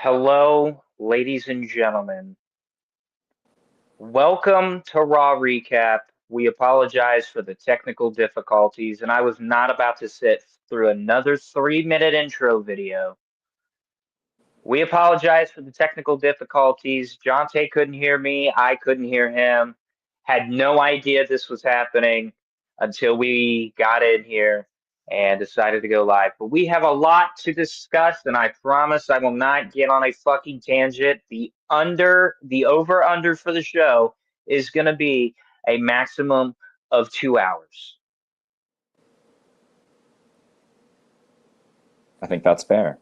Hello, ladies and gentlemen. Welcome to Raw Recap. We apologize for the technical difficulties, and I was not about to sit through another 3-minute intro video. We apologize for the technical difficulties. Jonte couldn't hear me. I couldn't hear him. Had no idea this was happening until we got in here and decided to go live. But we have a lot to discuss, and I promise I will not get on a fucking tangent. The over under for the show is going to be a maximum of 2 hours. I think that's fair.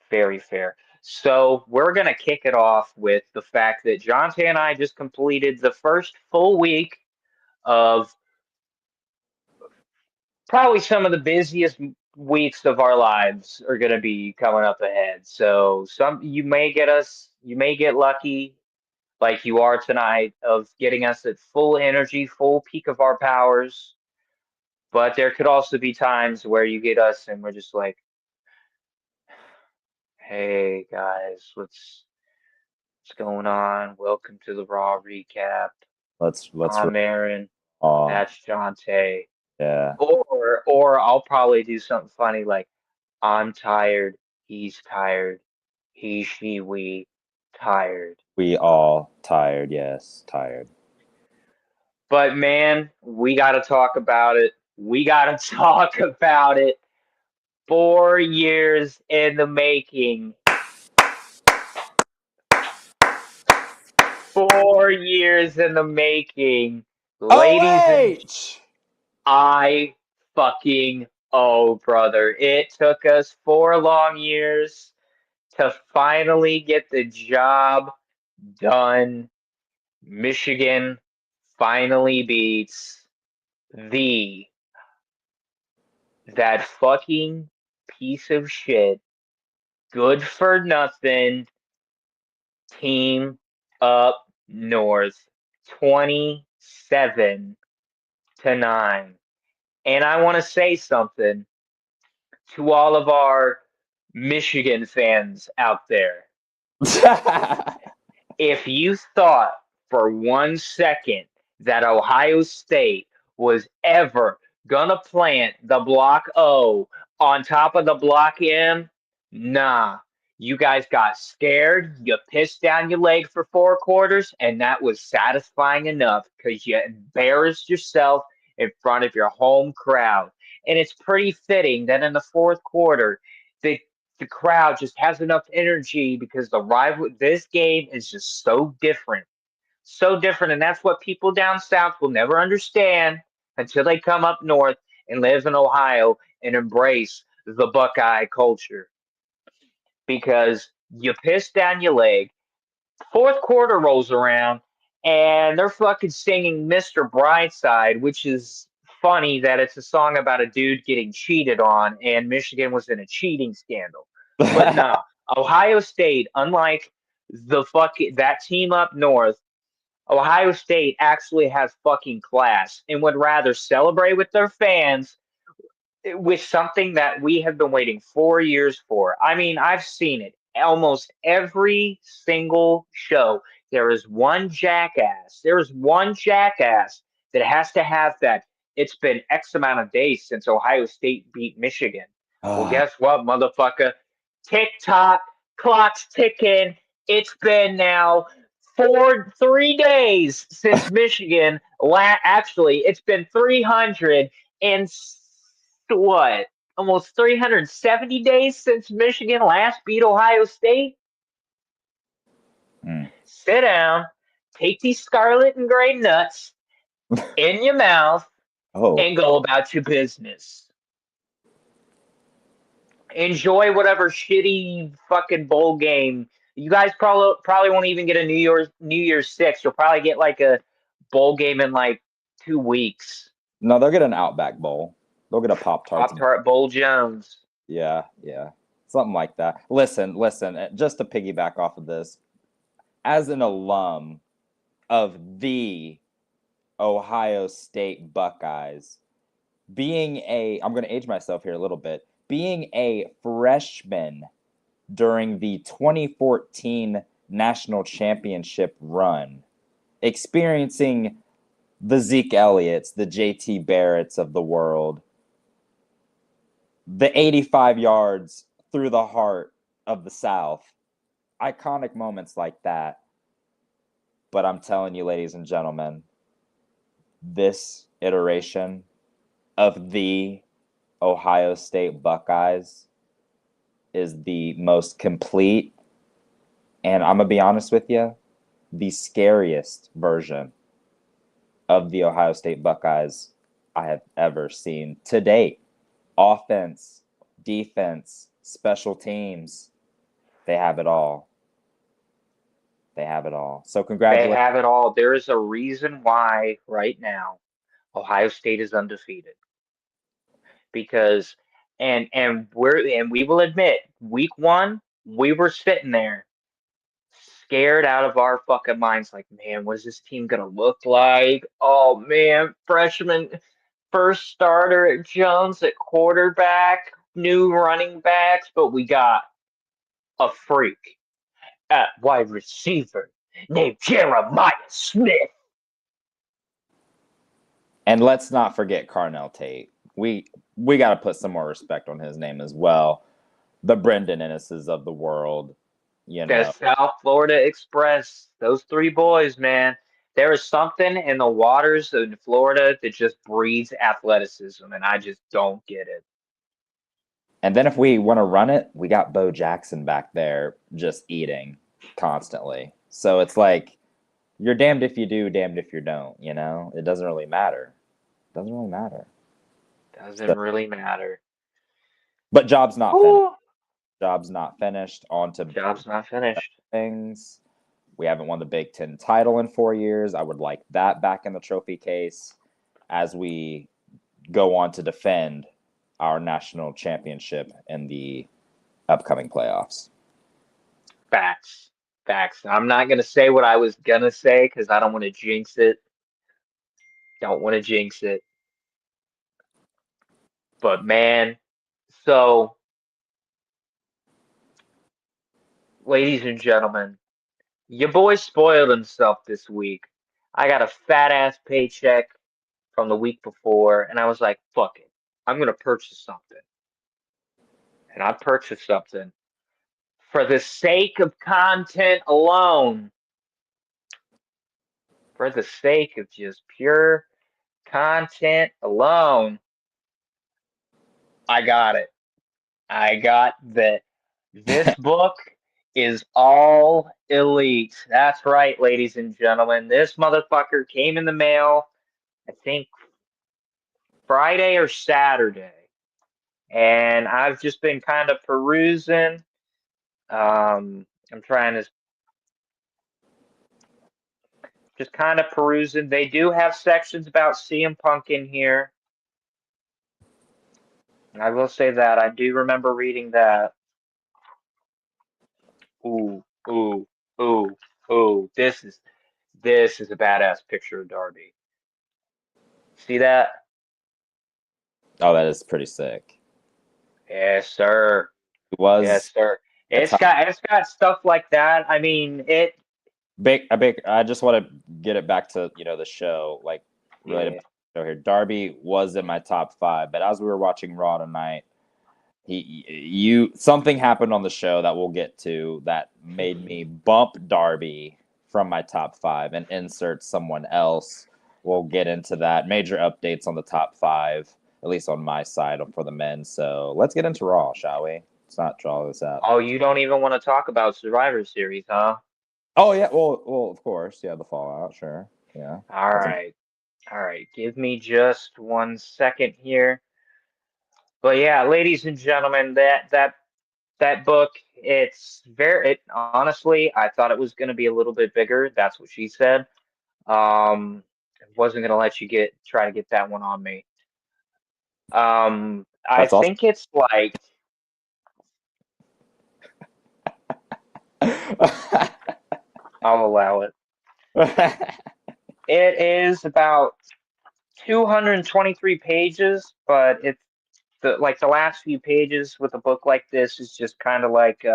Very fair. So we're gonna kick it off with the fact that Jonte and I just completed the first full week of probably some of the busiest weeks of our lives are gonna be coming up ahead. So some you may get lucky like you are tonight of getting us at full energy, full peak of our powers. But there could also be times where you get us and we're just like, hey guys, what's going on? Welcome to the Raw Recap. Let's I'm Aaron. uh That's Jonte. yeah. Or I'll probably do something funny like I'm tired. He's tired. He, she, we tired. We all tired, yes, tired. But man, we got to talk about it. We got to talk about it. 4 years in the making. 4 years in the making. Ladies and OH! I fucking brother. It took us 4 long years to finally get the job done. Michigan finally beats the that fucking piece of shit, good for nothing team up north 27-9. And I want to say something to all of our Michigan fans out there. If you thought for 1 second that Ohio State was ever gonna plant the block O on top of the block M, nah. You guys got scared, you pissed down your leg for 4 quarters, and that was satisfying enough because you embarrassed yourself in front of your home crowd. And it's pretty fitting that in the fourth quarter, the the crowd just has enough energy because the rival this game is just so different, and that's what people down south will never understand until they come up north and live in Ohio and embrace the Buckeye culture. Because you piss down your leg, fourth quarter rolls around, and they're fucking singing Mr. Brightside, which is funny that it's a song about a dude getting cheated on, and Michigan was in a cheating scandal. But no, Ohio State, unlike the fucking that team up north, Ohio State actually has fucking class and would rather celebrate with their fans with something that we have been waiting 4 years for. I mean, I've seen it almost every single show. There is one jackass. There is one jackass that has to have that. It's been X amount of days since Ohio State beat Michigan. Well, guess what, motherfucker? Tick tock, clock's ticking. It's been now 3 days since Michigan. Actually, it's been 300 and what? Almost 370 days since Michigan last beat Ohio State? Mm. Sit down, take these scarlet and gray nuts in your mouth, Oh, and go about your business. Enjoy whatever shitty fucking bowl game. You guys probably won't even get a New Year's Six. You'll probably get like a bowl game in like 2 weeks. no, they'll get an Outback Bowl. They'll get a Pop Tarts. Pop Tart Bowl Jones. Yeah, yeah. Something like that. Listen, just to piggyback off of this, as an alum of the Ohio State Buckeyes, I'm going to age myself here a little bit, being a freshman during the 2014 national championship run, experiencing the Zeke Elliott's, the JT Barrett's of the world, the 85 yards through the heart of the South. Iconic moments like that. But I'm telling you, ladies and gentlemen, this iteration of the Ohio State Buckeyes is the most complete, and I'm going to be honest with you, the scariest version of the Ohio State Buckeyes I have ever seen to date. Offense, defense, special teams, they have it all. They have it all. So They congratulations. have it all. There is a reason why right now Ohio State is undefeated. Because and we will admit, week one, we were sitting there scared out of our fucking minds, like, man, what is this team gonna look like? Oh man, freshman first starter at Jones at quarterback, new running backs, but we got a freak at wide receiver named Jeremiah Smith. And let's not forget Carnell Tate. We got to put some more respect on his name as well. The Brendan Ennis's of the world, you The know. South Florida Express, those three boys, man. There is something in the waters in Florida that just breeds athleticism, and I just don't get it. And then if we want to run it, we got Bo Jackson back there just eating constantly. So it's like you're damned if you do, damned if you don't, you know? It doesn't really matter. It doesn't really matter. Doesn't So, really matter. but job's not finished. Ooh, Job's not finished. On to job's not finished. things. We haven't won the Big Ten title in 4 years. I would like that back in the trophy case as we go on to defend our national championship in the upcoming playoffs. Facts. Facts. I'm not going to say what I was going to say because I don't want to jinx it. Don't want to jinx it. But man, so, ladies and gentlemen, your boy spoiled himself this week. I got a fat ass paycheck from the week before, and I was like, fuck it. I'm going to purchase something. And I purchased something for the sake of content alone, for the sake of just pure content alone. I got it. I got that. This book is all elite. That's right, ladies and gentlemen. This motherfucker came in the mail, I think Friday or Saturday. And I've just been kind of perusing. I'm trying to just kind of perusing. They do have sections about CM Punk in here. And I will say that I do remember reading that. Ooh, ooh, ooh, ooh. This is a badass picture of Darby. See that? Oh, that is pretty sick. Yes, sir. It was Yes, sir. a It's got stuff like that. I mean, big. I just want to get it back to the show, like related yeah. to the show here. Darby was in my top 5, but as we were watching Raw tonight, something happened on the show that we'll get to that made me bump Darby from my top 5 and insert someone else. We'll get into that. Major updates on the top 5, at least on my side for the men. So let's get into Raw, shall we? Let's not draw this out. Oh, you don't even want to talk about Survivor Series, huh? Oh yeah, well, of course, yeah, the Fallout, sure, yeah. All right. All right. Give me just 1 second here. But yeah, ladies and gentlemen, that book, it honestly, I thought it was going to be a little bit bigger. That's what she said. I wasn't going to let you try to get that one on me. I That's awesome. think it's like, I'll allow it. It is about 223 pages, but the last few pages with a book like this is just kind of like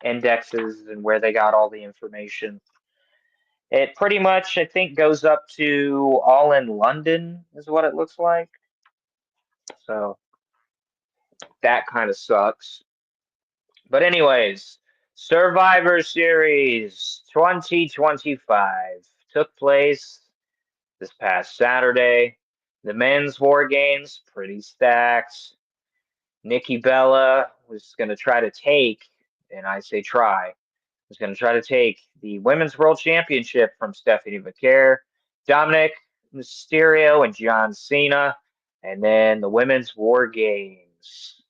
indexes and where they got all the information. It pretty much, I think, goes up to All in London, is what it looks like. So that kind of sucks. But, anyways, Survivor Series 2025 took place this past Saturday. The men's war games, pretty stacked. Nikki Bella was going to try to take, and I say try, was going to try to take the Women's World Championship from Stephanie Vaquer, Dominic Mysterio, and John Cena, and then the Women's War Games.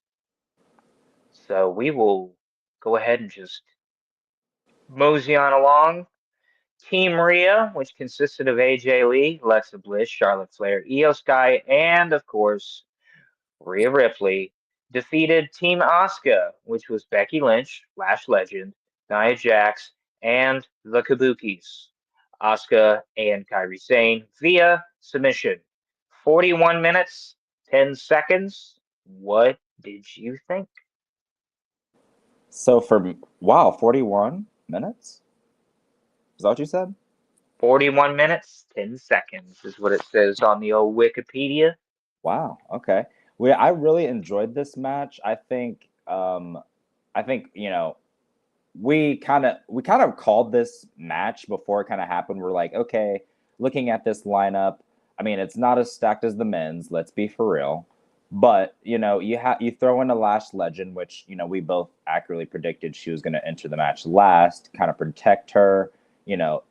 So we will go ahead and just mosey on along. Team Rhea, which consisted of AJ Lee, Alexa Bliss, Charlotte Flair, Io Sky, and of course Rhea Ripley, defeated Team Asuka, which was Becky Lynch, Lash Legend, Nia Jax, and the Kabukis, Asuka and Kairi Sane, via submission. 41 minutes, 10 seconds. What did you think? So for wow, 41 minutes? Is that what you said? 41 minutes, 10 seconds is what it says on the old Wikipedia. Wow. Okay. I really enjoyed this match. I think, we kind of called this match before it kind of happened. We're like, okay, looking at this lineup, I mean, it's not as stacked as the men's, let's be for real. But, you throw in a Lash Legend, which, we both accurately predicted she was going to enter the match last, kind of protect her, you know,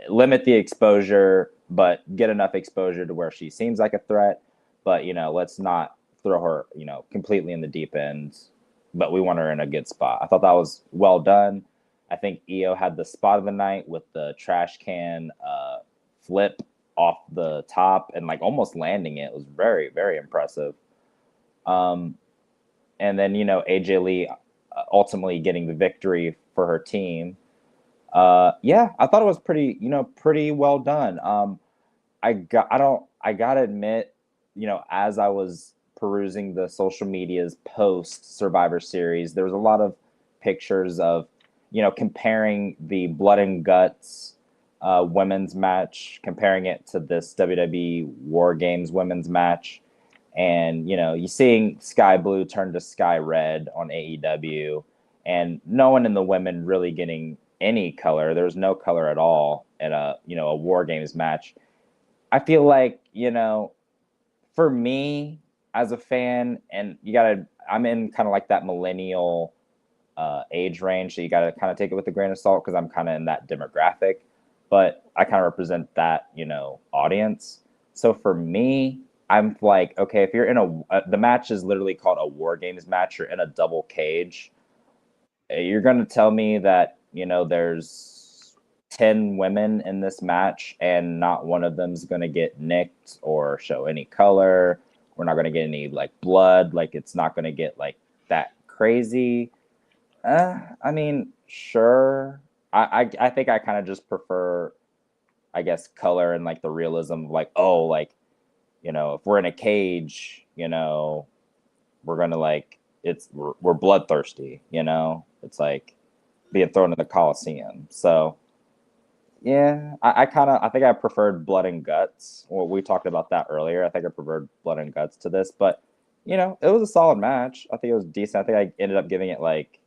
limit the exposure, but get enough exposure to where she seems like a threat. But, let's not throw her, completely in the deep end. But we want her in a good spot. I thought that was well done. I think Io had the spot of the night with the trash can flip off the top and like almost landing it. It was very, very impressive. Um, and then, AJ Lee ultimately getting the victory for her team. Yeah, I thought it was pretty well done. I gotta admit, as I was perusing the social medias post Survivor Series, there was a lot of pictures of, comparing the Blood and Guts women's match, comparing it to this WWE War Games women's match. And, you seeing Sky Blue turn to Sky Red on AEW, and no one in the women really getting any color. There's no color at all in a War Games match. I feel like, for me as a fan, and I'm in kind of like that millennial age range, so you gotta kind of take it with a grain of salt because I'm kind of in that demographic, but I kind of represent that, audience. So for me, I'm like, okay, if you're in the match is literally called a War Games match, you're in a double cage. You're going to tell me that, there's 10 women in this match and not one of them's going to get nicked or show any color. We're not going to get any like blood. Like it's not going to get like that crazy. I mean, sure. I think I kind of just prefer, I guess, color and like the realism of like, oh, like, if we're in a cage, we're going to like, we're bloodthirsty, it's like being thrown in the Coliseum. So yeah, I think I preferred Blood and Guts. Well, we talked about that earlier. I think I preferred Blood and Guts to this, but it was a solid match. I think it was decent. I think I ended up giving it like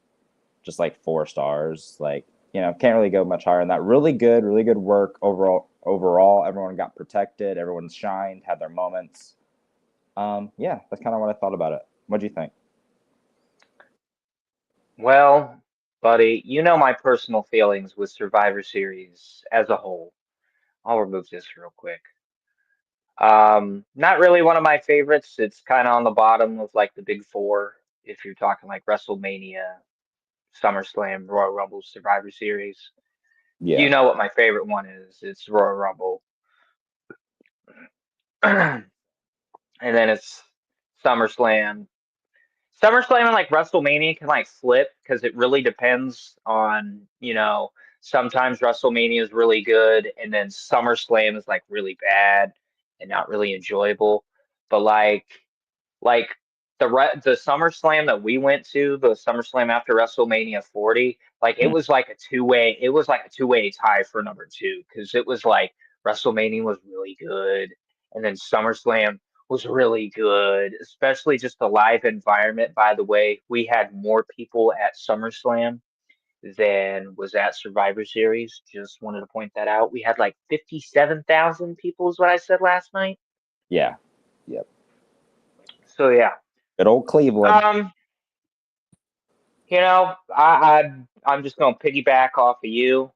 just like 4 stars. Like, can't really go much higher than that. Really good work overall. Overall, everyone got protected. Everyone shined, had their moments. Yeah, that's kind of what I thought about it. What do you think? Well, buddy, you know my personal feelings with Survivor Series as a whole. I'll remove this real quick. Not really one of my favorites. It's kind of on the bottom of like the big four if you're talking like WrestleMania, SummerSlam, Royal Rumble, Survivor Series. You Yeah. know what my favorite one is. It's Royal Rumble. And then it's SummerSlam. SummerSlam and like WrestleMania can like flip because it really depends on, sometimes WrestleMania is really good and then SummerSlam is like really bad and not really enjoyable. But like Like the SummerSlam that we went to, the SummerSlam after WrestleMania 40, like Mm. it was like a two-way tie for number two because it was like WrestleMania was really good, and then SummerSlam was really good, especially just the live environment. By the way, we had more people at SummerSlam than was at Survivor Series. Just wanted to point that out. We had like 57,000 people is what I said last night. Yeah. Yep. So yeah. Good old Cleveland. Um, I'm just gonna piggyback off of you.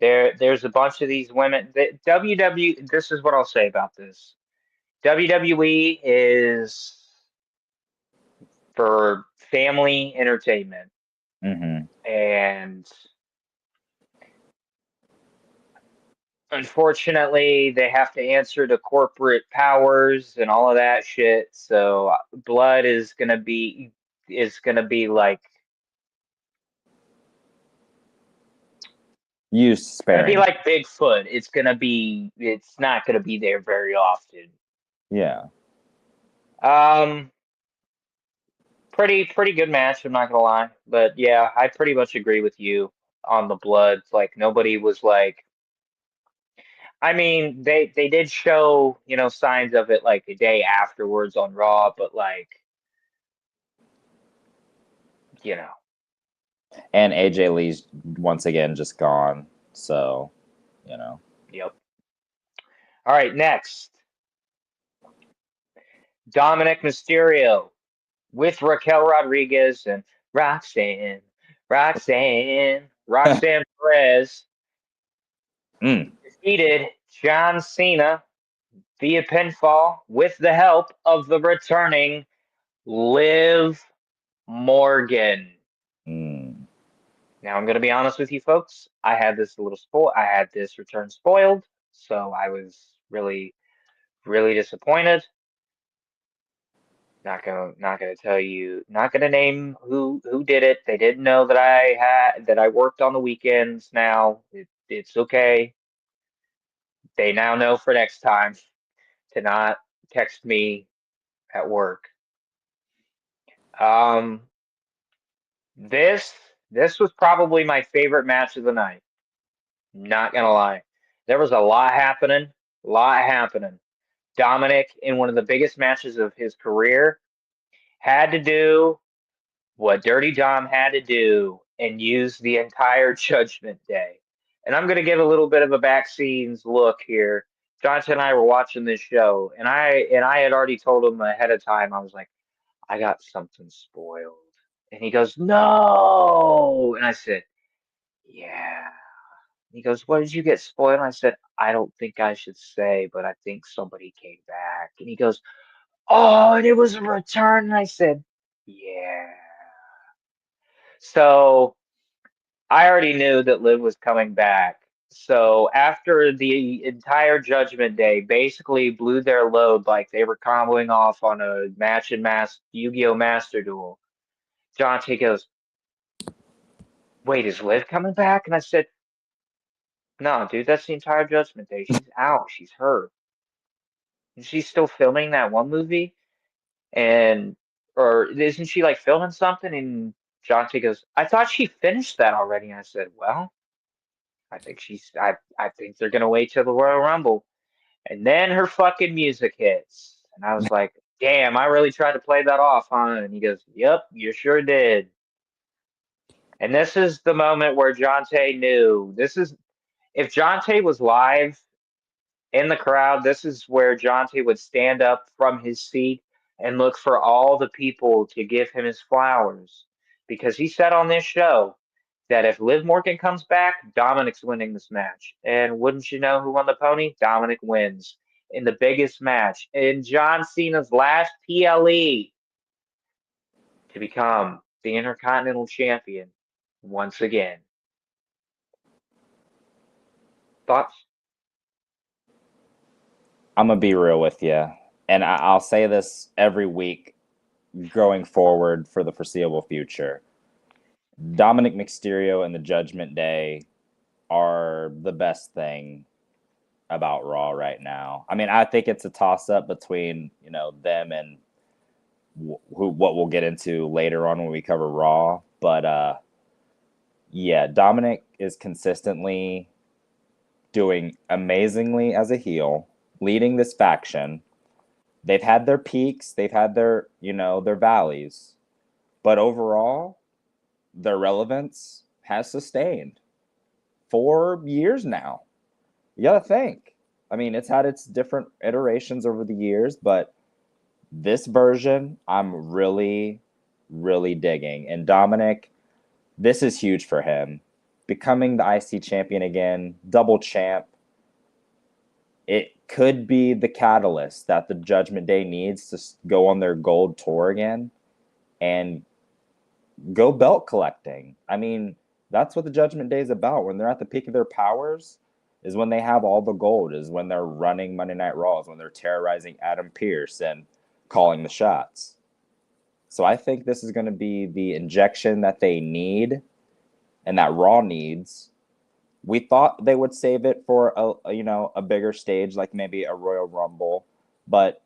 There's a bunch of these women. This is what I'll say about this. WWE is for family entertainment, Mm-hmm. and unfortunately, they have to answer to corporate powers and all of that shit. So blood is gonna be like Use gonna be sparingly. like Bigfoot. It's not gonna be there very often. Yeah. Um, pretty good match. I'm not gonna lie, but yeah, I pretty much agree with you on the blood. Like nobody was like. I mean, they did show signs of it like a day afterwards on Raw, but like you know. And AJ Lee's once again just gone. So, you know. Yep. All right, next. Dominic Mysterio with Raquel Rodriguez and Roxanne Perez Mm. defeated John Cena via pinfall with the help of the returning Liv Morgan. Mm. Now I'm going to be honest with you folks. I had this return spoiled, so I was really really disappointed. Not gonna tell you. Not gonna name who did it. They didn't know that I worked on the weekends. Now it's okay. They now know for next time to not text me at work. Um, this this was probably my favorite match of the night. Not gonna lie, there was a lot happening. A lot happening. Dominic in one of the biggest matches of his career had to do what Dirty Dom had to do and use the entire Judgment Day. And I'm going to give a little bit of a back scenes look here. Johnson and I were watching this show, and I had already told him ahead of time. I was like, I got something spoiled, and he goes, No, and I said, Yeah. He goes, What did you get spoiled? And I said, I don't think I should say, but I think somebody came back. And he goes, Oh, and it was a return. And I said, Yeah. So I already knew that Liv was coming back. So after the entire Judgment Day basically blew their load like they were comboing off on a match and mass Yu-Gi-Oh! Master Duel, Jonte goes, Wait, is Liv coming back? And I said, No, dude, that's the entire Judgment Day. She's out. She's hurt. And she's still filming that one movie. And or isn't she like filming something? And Jonte goes, I thought she finished that already. And I said, Well, I think they're gonna wait till the Royal Rumble. And then her fucking music hits. And I was like, damn, I really tried to play that off, huh? And he goes, Yep, you sure did. And this is the moment where Jonte knew. If Jonte was live in the crowd, this is where Jonte would stand up from his seat and look for all the people to give him his flowers. Because he said on this show that if Liv Morgan comes back, Dominic's winning this match. And wouldn't you know who won the pony? Dominic wins in the biggest match in John Cena's last PLE to become the Intercontinental Champion once again. Thoughts? I'm gonna be real with you, and I'll say this every week going forward for the foreseeable future. Dominic Mysterio and the Judgment Day are the best thing about Raw right now. I mean, I think it's a toss up between them and what we'll get into later on when we cover Raw. But yeah, Dominic is consistently doing amazingly as a heel, leading this faction. They've had their peaks, they've had their, their valleys, but overall, their relevance has sustained 4 years now. You gotta think. I mean, it's had its different iterations over the years, but this version I'm really, really digging. And Dominic, this is huge for him. Becoming the IC champion again, double champ, it could be the catalyst that the Judgment Day needs to go on their gold tour again and go belt collecting. I mean, that's what the Judgment Day is about. When they're at the peak of their powers, is when they have all the gold, is when they're running Monday Night Raw, is when they're terrorizing Adam Pearce and calling the shots. So I think this is going to be the injection that they need and that Raw needs. We thought they would save it for a bigger stage, like maybe a Royal Rumble, but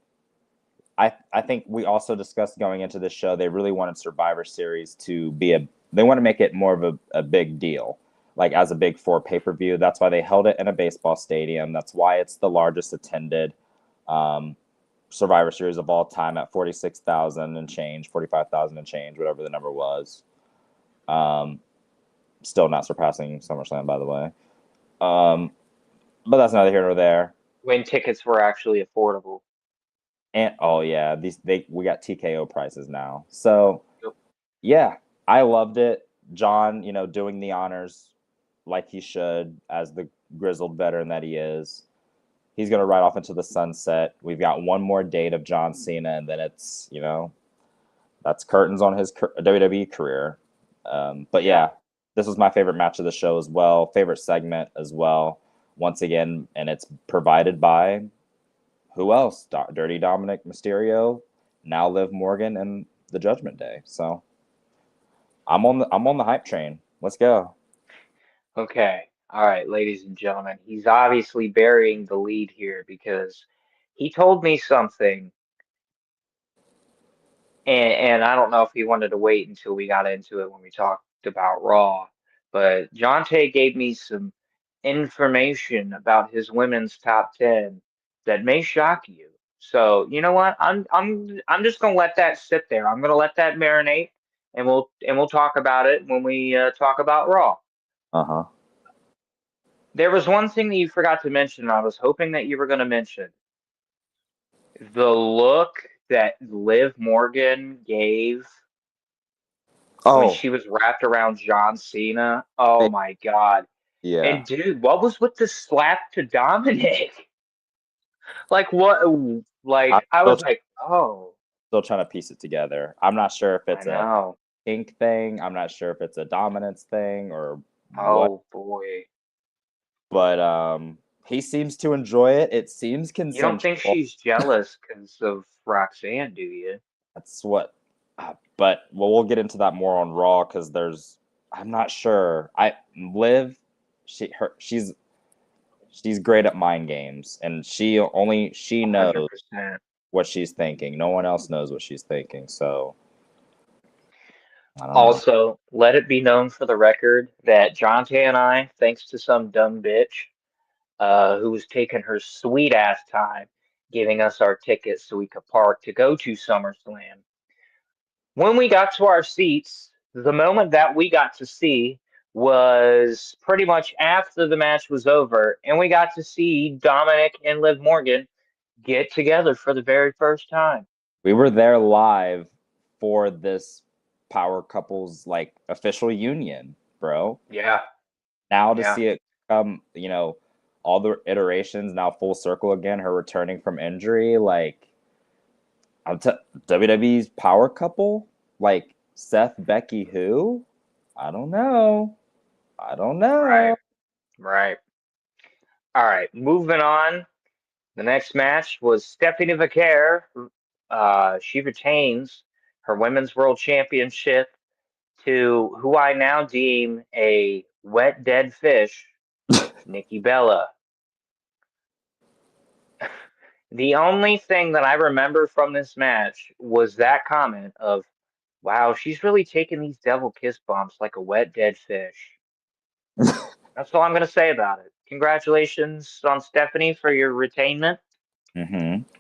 I think we also discussed going into this show, they really wanted Survivor Series to be they want to make it more of a big deal, like as a Big Four pay-per-view. That's why they held it in a baseball stadium. That's why it's the largest attended Survivor Series of all time at 46,000 and change, 45,000 and change, whatever the number was. Still not surpassing SummerSlam, by the way. But that's neither here nor there. When tickets were actually affordable. And oh yeah, we got TKO prices now. So Yep. yeah, I loved it. John, doing the honors like he should as the grizzled veteran that he is. He's gonna ride off into the sunset. We've got one more date of John Cena, and then it's that's curtains on his WWE career. But yeah, this was my favorite match of the show as well. Favorite segment as well. Once again, and it's provided by who else? Dirty Dominic Mysterio, now Liv Morgan, and the Judgment Day. So I'm on the hype train. Let's go. Okay. All right, ladies and gentlemen. He's obviously burying the lead here because he told me something, and I don't know if he wanted to wait until we got into it when we talked about Raw, but Jonte gave me some information about his women's top 10 that may shock you. So, you know what? I'm just gonna let that sit there. I'm gonna let that marinate, and we'll talk about it when we talk about Raw. Uh-huh. There was one thing that you forgot to mention. I was hoping that you were going to mention the look that Liv Morgan gave when Oh, she was wrapped around John Cena. Oh my God. yeah. And dude, what was with the slap to Dominic? Like what? I'm Like I was like, oh, still trying to piece it together. I'm not sure if I it's a know. ink thing. I'm not sure if it's a dominance thing or what. Oh boy. But he seems to enjoy it. It seems You don't think consensual. she's jealous because of Roxanne, do you? That's what. But we'll get into that more on Raw because I'm not sure. Liv, she's great at mind games, and she knows 100%. what she's thinking. No one else knows what she's thinking. So I don't know. Also, let it be known for the record that Jonte and I, thanks to some dumb bitch who was taking her sweet ass time giving us our tickets so we could park to go to SummerSlam, when we got to our seats, the moment that we got to see was pretty much after the match was over, and we got to see Dominic and Liv Morgan get together for the very first time. We were there live for this power couples like official union, bro. Yeah, Now to yeah. see it come, all the iterations now full circle again, her returning from injury, like WWE's power couple, like Seth, Becky, who? I don't know. I don't Right, know. right. All right, moving on. The next match was Stephanie Vaquer. She retains her Women's World Championship to who I now deem a wet dead fish, Nikki Bella. The only thing that I remember from this match was that comment of, wow, she's really taking these devil kiss bumps like a wet dead fish. That's all I'm going to say about it. Congratulations on Stephanie for your retainment.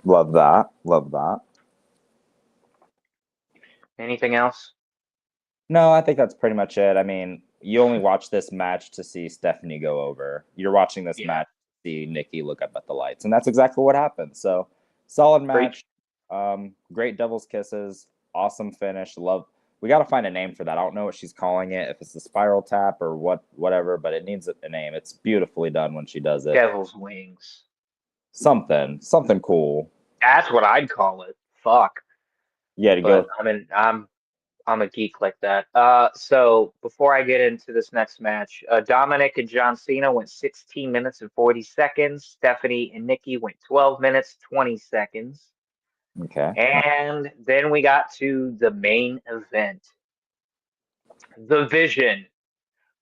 Love that. Love that. Anything else? No, I think that's pretty much it. I mean, you only watch this match to see Stephanie go over. You're watching this Yeah. match to see Nikki look up at the lights, and that's exactly what happened. So, solid Preach. match. Great devil's kisses. Awesome finish. Love. We got to find a name for that. I don't know what she's calling it. If it's the spiral tap or whatever, but it needs a name. It's beautifully done when she does it. Devil's wings. Something cool. That's what I'd call it. Fuck. Yeah, to But go. I mean, I'm a geek like that. So before I get into this next match, Dominic and John Cena went 16 minutes and 40 seconds. Stephanie and Nikki went 12 minutes 20 seconds. Okay. And then we got to the main event. The Vision,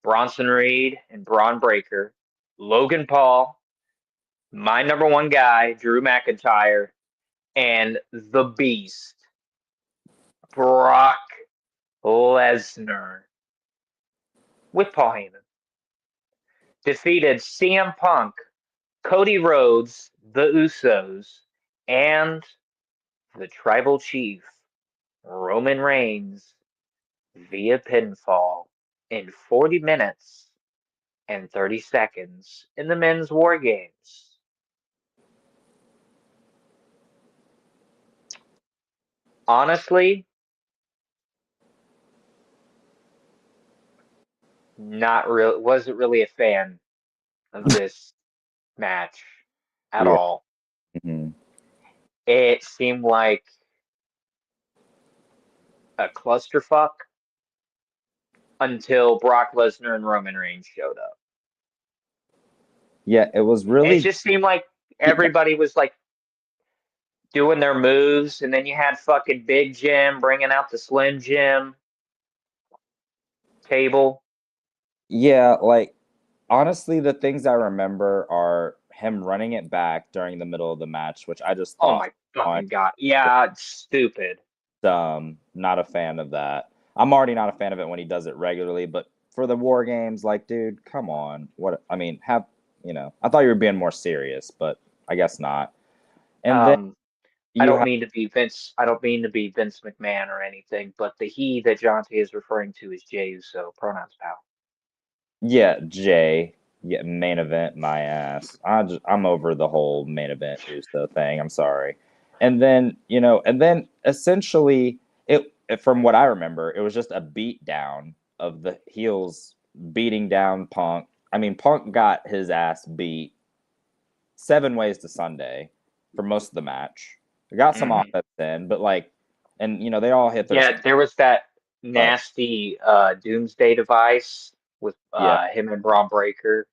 Bronson Reed and Braun Breaker, Logan Paul, my number one guy, Drew McIntyre, and the Beast, Brock Lesnar, with Paul Heyman, defeated CM Punk, Cody Rhodes, the Usos, and the Tribal Chief, Roman Reigns, via pinfall in 40 minutes and 30 seconds in the men's War Games. Honestly, not real. Wasn't really a fan of this match at Yeah. all. hmm It seemed like a clusterfuck until Brock Lesnar and Roman Reigns showed up. Yeah, it was It really. just seemed like Yeah. everybody was like doing their moves, and then you had fucking Big Jim bringing out the Slim Jim table. Yeah, like honestly, the things I remember are him running it back during the middle of the match, which I just Oh thought my was fucking god! Yeah, it's stupid. dumb. Not a fan of that. I'm already not a fan of it when he does it regularly, but for the war games, like, dude, come on. What I mean, I thought you were being more serious, but I guess not. And then Um, I you don't have, mean to be Vince. I don't mean to be Vince McMahon or anything, but the he that Jonte is referring to is Jey Uso. Pronouns, pal. yeah, Jay, yeah, main event, my ass. I'm over the whole main event Uso thing. I'm sorry. And then essentially from what I remember, it was just a beat down of the heels beating down Punk. I mean, Punk got his ass beat 7 ways to Sunday for most of the match. They got some Hmm. offense in, but like, and they all hit their Yeah, there was that but nasty Doomsday device with yeah, him and Braun Breaker.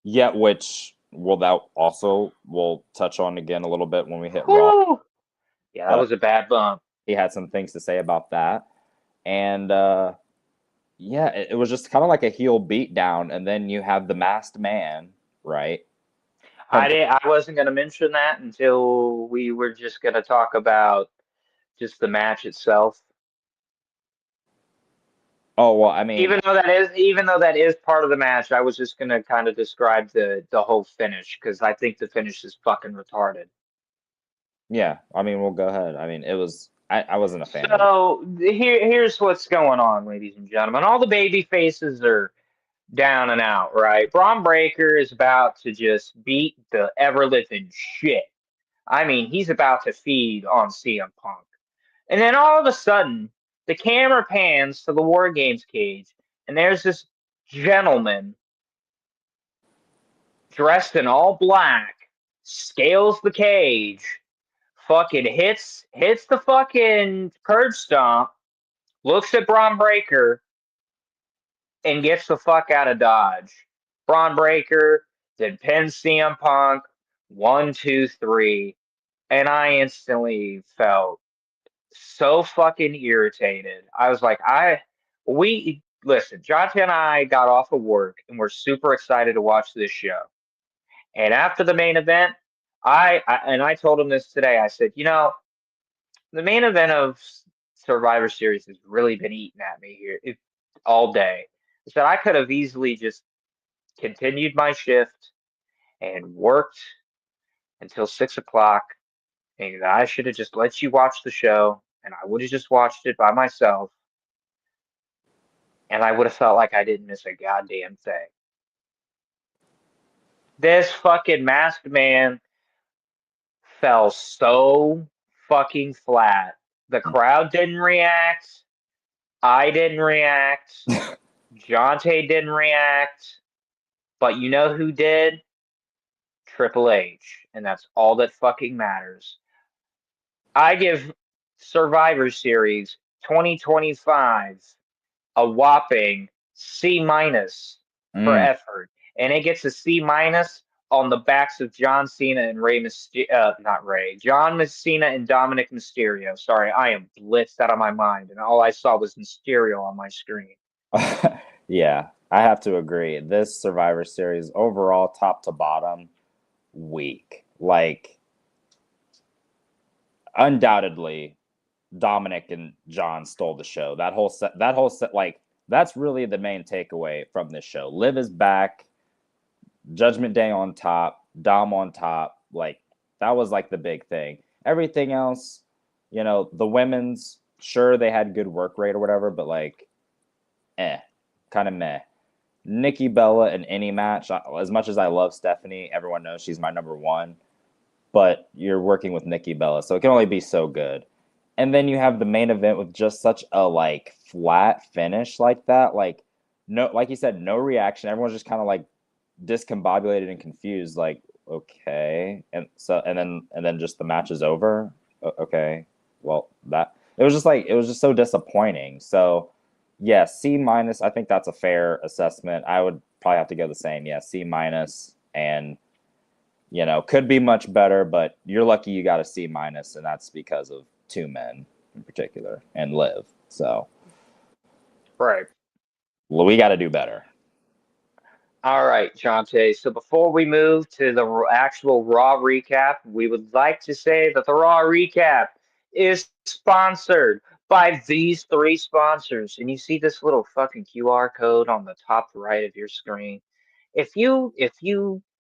yeah, which that also we'll touch on again a little bit when we hit Raw. Woo! Yeah, that But was a bad bump. he had some things to say about that, and yeah, it was just kind of like a heel beatdown, and then you have the masked man, right? I Come to did. I wasn't going to mention that until we were just going to talk about just the match itself. oh well, I mean, Even though that is part of the match, I was just going to kind of describe the whole finish because I think the finish is fucking retarded. yeah, I mean, we'll go ahead. I mean, I wasn't a fan of it. So here's what's going on, ladies and gentlemen. All the baby faces are down and out, right? Braun Breaker is about to just beat the ever living shit. I mean, he's about to feed on CM Punk. And then all of a sudden, the camera pans to the War Games cage, and there's this gentleman dressed in all black, scales the cage, fucking hits the fucking curb stomp, looks at Braun Breaker, and gets the fuck out of Dodge. Braun Breaker then pins CM Punk 1, 2, 3, and I instantly felt so fucking irritated. I was like, we listen. Jonathan and I got off of work and we're super excited to watch this show. And after the main event, I told him this today. I said, the main event of Survivor Series has really been eating at me here all day. I said I could have easily just continued my shift and worked until 6 o'clock, and I should have just let you watch the show, and I would have just watched it by myself, and I would have felt like I didn't miss a goddamn thing. This fucking masked man fell so fucking flat. The crowd didn't react. I didn't react. Jonte didn't react. But you know who did? Triple H. And that's all that fucking matters. I give Survivor Series 2025 a whopping C minus for Mm. effort. And it gets a C minus on the backs of John Cena and John Cena and Dominic Mysterio. Sorry, I am blitzed out of my mind, and all I saw was Mysterio on my screen. Yeah, I have to agree. This Survivor Series overall, top to bottom, weak. Like, undoubtedly, Dominic and John stole the show. That whole set, like, that's really the main takeaway from this show. Liv is back, Judgment Day on top, Dom on top. Like, that was like the big thing. Everything else, the women's, sure, they had good work rate or whatever, but like, kind of meh. Nikki Bella in any match, as much as I love Stephanie, everyone knows she's my number one, but you're working with Nikki Bella, so it can only be so good. And then you have the main event with just such a like flat finish like that. Like, no, like you said, no reaction. Everyone's just kind of like discombobulated and confused, like, okay. And then just the match is over. Okay. Well, that it was just so disappointing. So yeah, C minus. I think that's a fair assessment. I would probably have to go the same. Yeah, C minus, and could be much better, but you're lucky you got a C minus, and that's because of two men in particular and Liv. So Right. well, we got to do better. All right, Jonte. So before we move to the actual Raw recap, we would like to say that the Raw recap is sponsored by these three sponsors. And you see this little fucking QR code on the top right of your screen. If you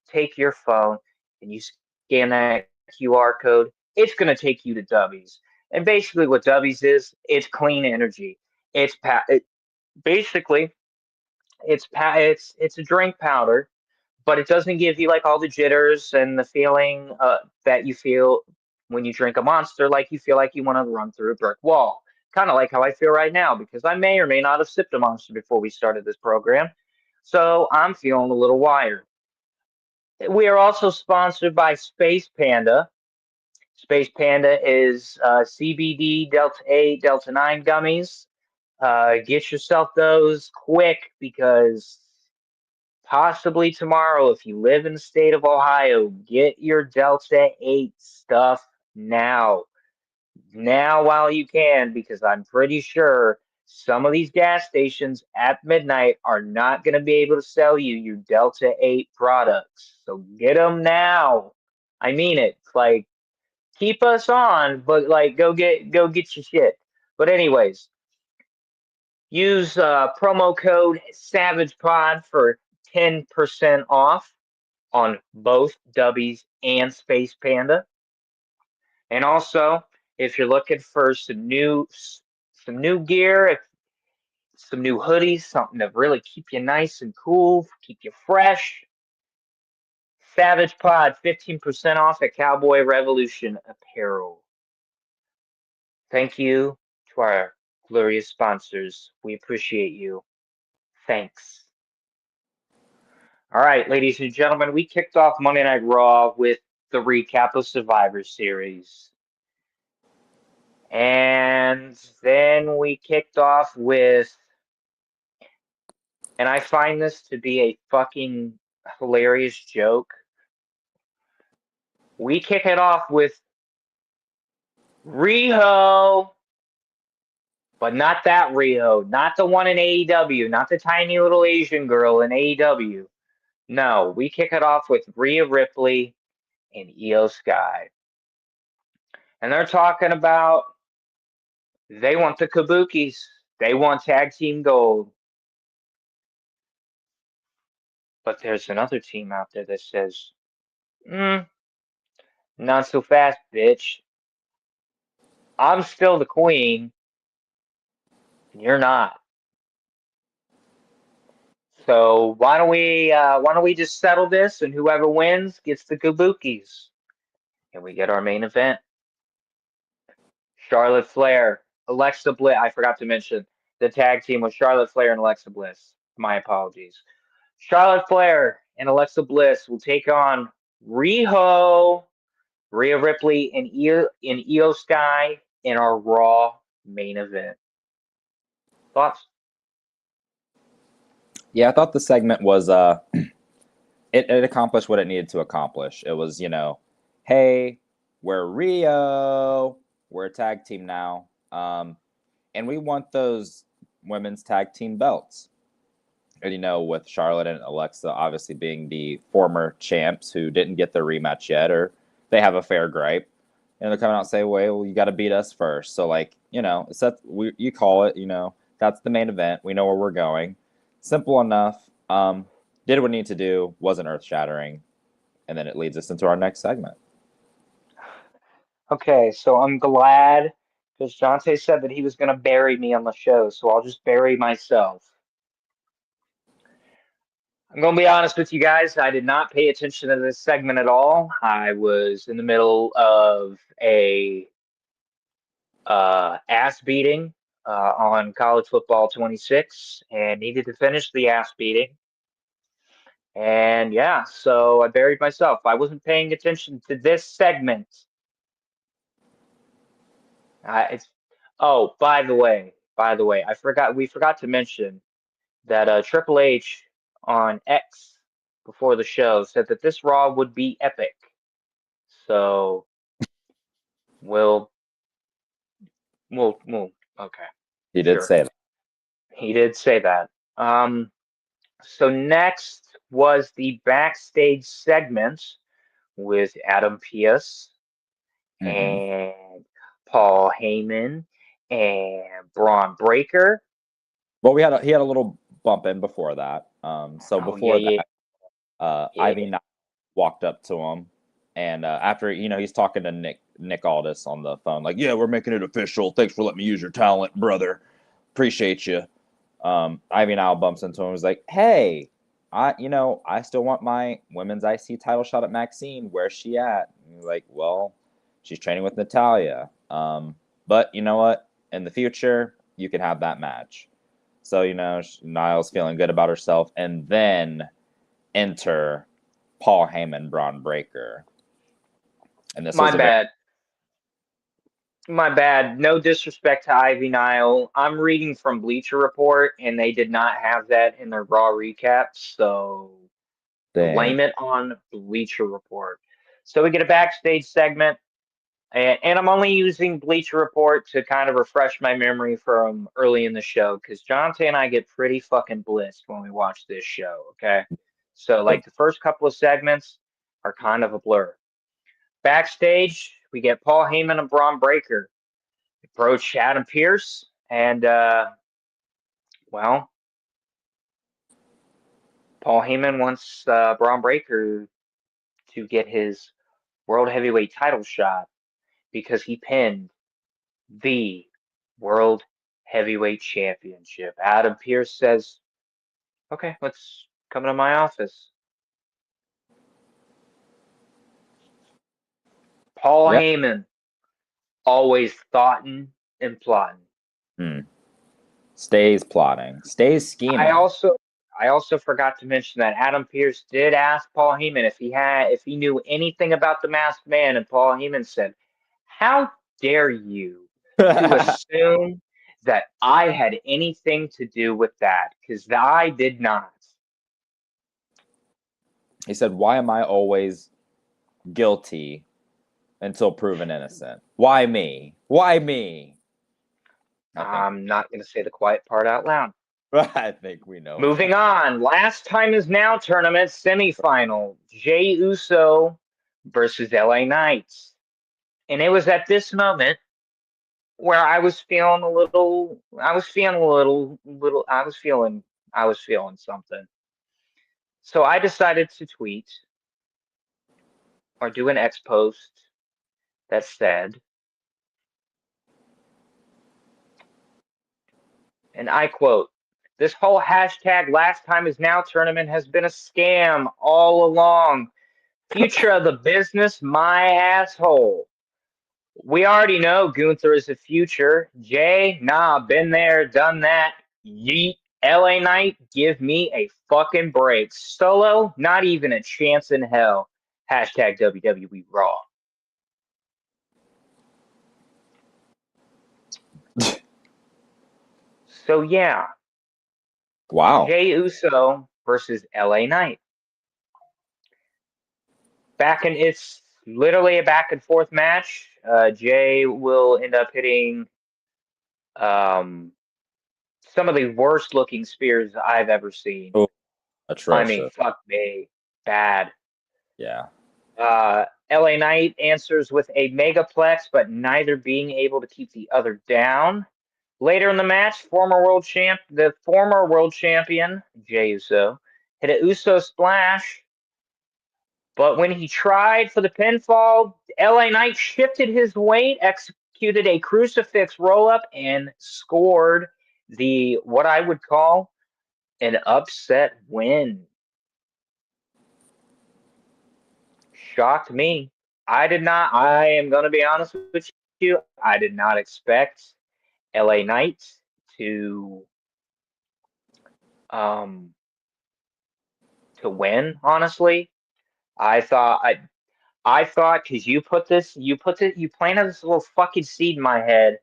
take your phone and you scan that QR code, it's gonna take you to W's. And basically, what W's is, it's clean energy. Basically it's a drink powder, but it doesn't give you like all the jitters and the feeling that you feel when you drink a Monster, like you feel like you want to run through a brick wall. Kind of like how I feel right now, because I may or may not have sipped a Monster before we started this program, so I'm feeling a little wired. We are also sponsored by Space Panda. Space Panda is CBD Delta 8, Delta 9 gummies. Get yourself those quick, because possibly tomorrow, if you live in the state of Ohio, get your Delta 8 stuff now. Now while you can, because I'm pretty sure some of these gas stations at midnight are not going to be able to sell you your Delta 8 products. So get them now. I mean it. Like, keep us on, but like go get your shit. But anyways, use promo code SavagePod for 10% off on both Dubbies and Space Panda. And also, if you're looking for some new gear, some new hoodies, something to really keep you nice and cool, keep you fresh, Savage Pod 15% off at Cowboy Revolution Apparel. Thank you to our glorious sponsors. We appreciate you. Thanks. All right, ladies and gentlemen, we kicked off Monday Night Raw with the recap of Survivor Series. And then we kicked off with, and I find this to be a fucking hilarious joke. We kick it off with Riho, but not that Riho, not the one in AEW, not the tiny little Asian girl in AEW. No, we kick it off with Rhea Ripley and Io Sky. And they're talking about they want the Kabukis. They want tag team gold. But there's another team out there that says, not so fast, bitch. I'm still the queen, and you're not. So why don't we just settle this, and whoever wins gets the Kabukis, and we get our main event. Charlotte Flair, Alexa Bliss. I forgot to mention the tag team was Charlotte Flair and Alexa Bliss. My apologies. Charlotte Flair and Alexa Bliss will take on Riho, Rhea Ripley, and Io Sky in our Raw main event. Thoughts? Yeah, I thought the segment was it accomplished what it needed to accomplish. It was, hey, we're Rio, we're a tag team now, and we want those women's tag team belts. And with Charlotte and Alexa obviously being the former champs who didn't get their rematch yet, or they have a fair gripe, and they're coming out and say, well, you got to beat us first. So it's that you call it, that's the main event. We know where we're going. Simple enough. Did what it needed to do, wasn't earth shattering, and then it leads us into our next segment. Okay, so I'm glad because Jonte said that he was going to bury me on the show, so I'll just bury myself. I'm going to be honest with you guys. I did not pay attention to this segment at all. I was in the middle of a ass beating on College Football 26 and needed to finish the ass beating. And yeah, so I buried myself. I wasn't paying attention to this segment. By the way, we forgot to mention that Triple H on X before the show said that this Raw would be epic. So we'll okay. He did say that. He did say that. So next was the backstage segment with Adam Pearce and Paul Heyman and Braun Breaker. Well, he had a little bump in before that. Ivy walked up to him, and after he's talking to Nick Aldis on the phone, like, yeah, we're making it official. Thanks for letting me use your talent, brother. Appreciate you. Ivy now bumps into him and was like, hey, I still want my women's IC title shot at Maxine. Where's she at? And he's like, well, she's training with Natalya. But you know what? In the future, you can have that match. So, Niall's feeling good about herself. And then enter Paul Heyman, Braun Breaker. And this My bad. My bad. No disrespect to Ivy Nile. I'm reading from Bleacher Report, and they did not have that in their Raw recap. So blame it on Bleacher Report. So we get a backstage segment. And I'm only using Bleacher Report to kind of refresh my memory from early in the show because Jonte and I get pretty fucking blissed when we watch this show, okay? So, the first couple of segments are kind of a blur. Backstage, we get Paul Heyman and Braun Breaker approach Adam Pearce, and, Paul Heyman wants Braun Breaker to get his World Heavyweight title shot because he pinned the World Heavyweight Championship. Adam Pearce says, okay, let's come to my office. Paul Heyman, always thoughting and plotting. Stays plotting. Stays scheming. I also forgot to mention that Adam Pearce did ask Paul Heyman if he knew anything about the Masked Man, and Paul Heyman said, how dare you to assume that I had anything to do with that, because I did not. He said, why am I always guilty until proven innocent? Why me? Why me? I'm not going to say the quiet part out loud. I think we know. Moving on. Last Time Is Now tournament semifinal. Jey Uso versus LA Knights. And it was at this moment where I was feeling a little, I was feeling something. So I decided to tweet or do an X post that said, and I quote, "This whole hashtag last time is now tournament has been a scam all along. Future of the business, my asshole. We already know Gunther is the future. Jay, nah, been there, done that. Yeet. LA Knight, give me a fucking break. Solo, not even a chance in hell. Hashtag WWE Raw." So yeah, Wow. Jay Uso versus LA Knight. It's literally a back and forth match. Jay will end up hitting um, some of the worst looking spears I've ever seen. Oh, I mean, atrocious. fuck me, bad. Yeah. LA Knight answers with a megaplex, but neither being able to keep the other down. Later in the match, the former world champion Jey Uso hit a Uso splash, but when he tried for the pinfall, LA Knight shifted his weight, executed a crucifix roll up, and scored the what I would call an upset win. Shocked me. I did not. I am going to be honest with you. I did not expect LA Knight to um to win. Honestly, I thought I thought because you planted this little fucking seed in my head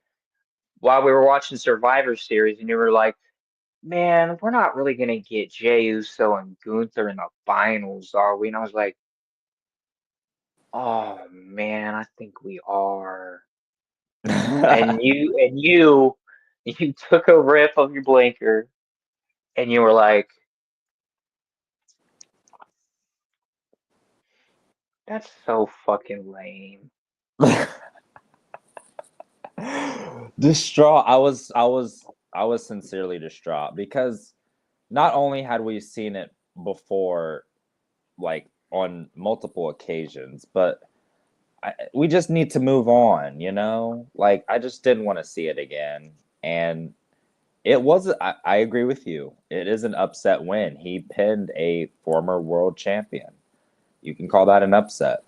while we were watching Survivor Series, and you were like, "Man, we're not really gonna get Jey Uso and Gunther in the finals, are we?" And I was like, "Oh man, I think we are." And you took a rip of your blinker, and you were like, "That's so fucking lame." Distraught. I was sincerely distraught because not only had we seen it before, like on multiple occasions, but we just need to move on, you know? Like I just didn't want to see it again. And it was I agree with you. It is an upset win. He pinned a former world champion. You can call that an upset.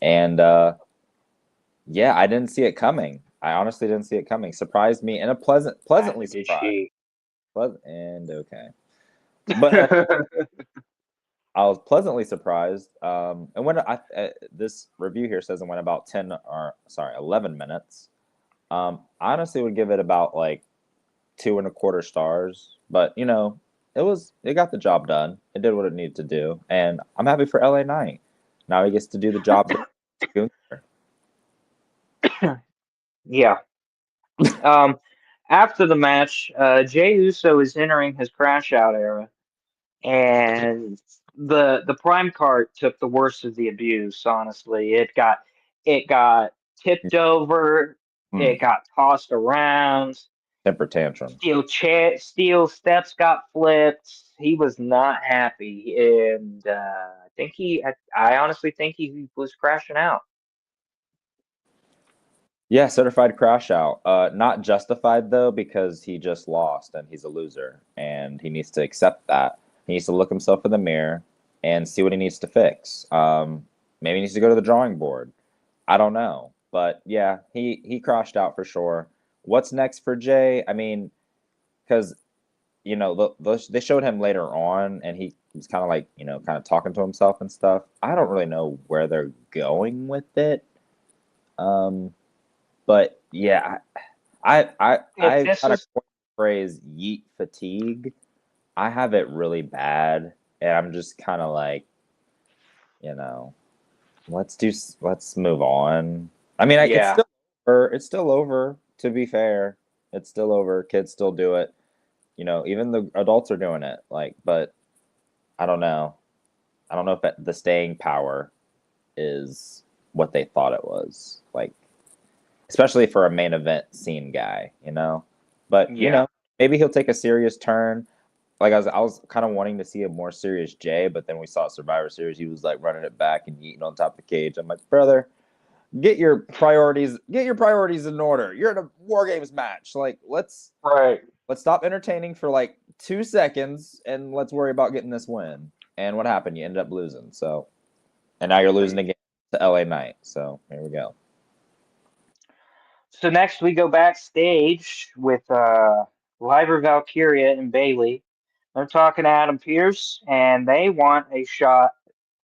And yeah, I didn't see it coming. I honestly didn't see it coming. Surprised me and pleasantly Neither did surprised. she. And okay. But I was pleasantly surprised. And when this review here says it went about 11 minutes. I honestly would give it about like 2.25 stars. But you know, it got the job done. It did what it needed to do, and I'm happy for LA Knight. Now he gets to do the job. Yeah. Um, After the match, Jey Uso is entering his crash out era, and the prime cart took the worst of the abuse. Honestly, it got tipped over, Hmm. it got tossed around. Temper tantrum. Steel steps got flipped. He was not happy, and I honestly think he was crashing out. Yeah, certified crash out. Not justified though because he just lost and he's a loser, and he needs to accept that. He needs to look himself in the mirror and see what he needs to fix. Maybe he needs to go to the drawing board. I don't know, but yeah, he crashed out for sure. What's next for Jay? I mean, because they showed him later on, and he was kind of like kind of talking to himself and stuff. I don't really know where they're going with it. Um, but yeah, If I've this got a is phrase yeet fatigue. I have it really bad, and I'm just kind of like, you know, let's move on. I mean, it's Yeah, still over. It's still over. To be fair, it's still over. Kids still do it. Even the adults are doing it. Like, but I don't know. I don't know if the staying power is what they thought it was. Like, especially for a main event scene guy, you know. But you Yeah. know, maybe he'll take a serious turn. Like I was kind of wanting to see a more serious Jay, but then we saw Survivor Series. He was like running it back and eating on top of the cage. I'm like, brother, get your priorities in order. You're in a War Games match. Like, Right. let's stop entertaining for like 2 seconds and let's worry about getting this win. And what happened? You ended up losing. So, and now you're losing again to LA Knight. So here we go. So next we go backstage with Liber Valkyria and Bailey. They're talking to Adam Pierce, and they want a shot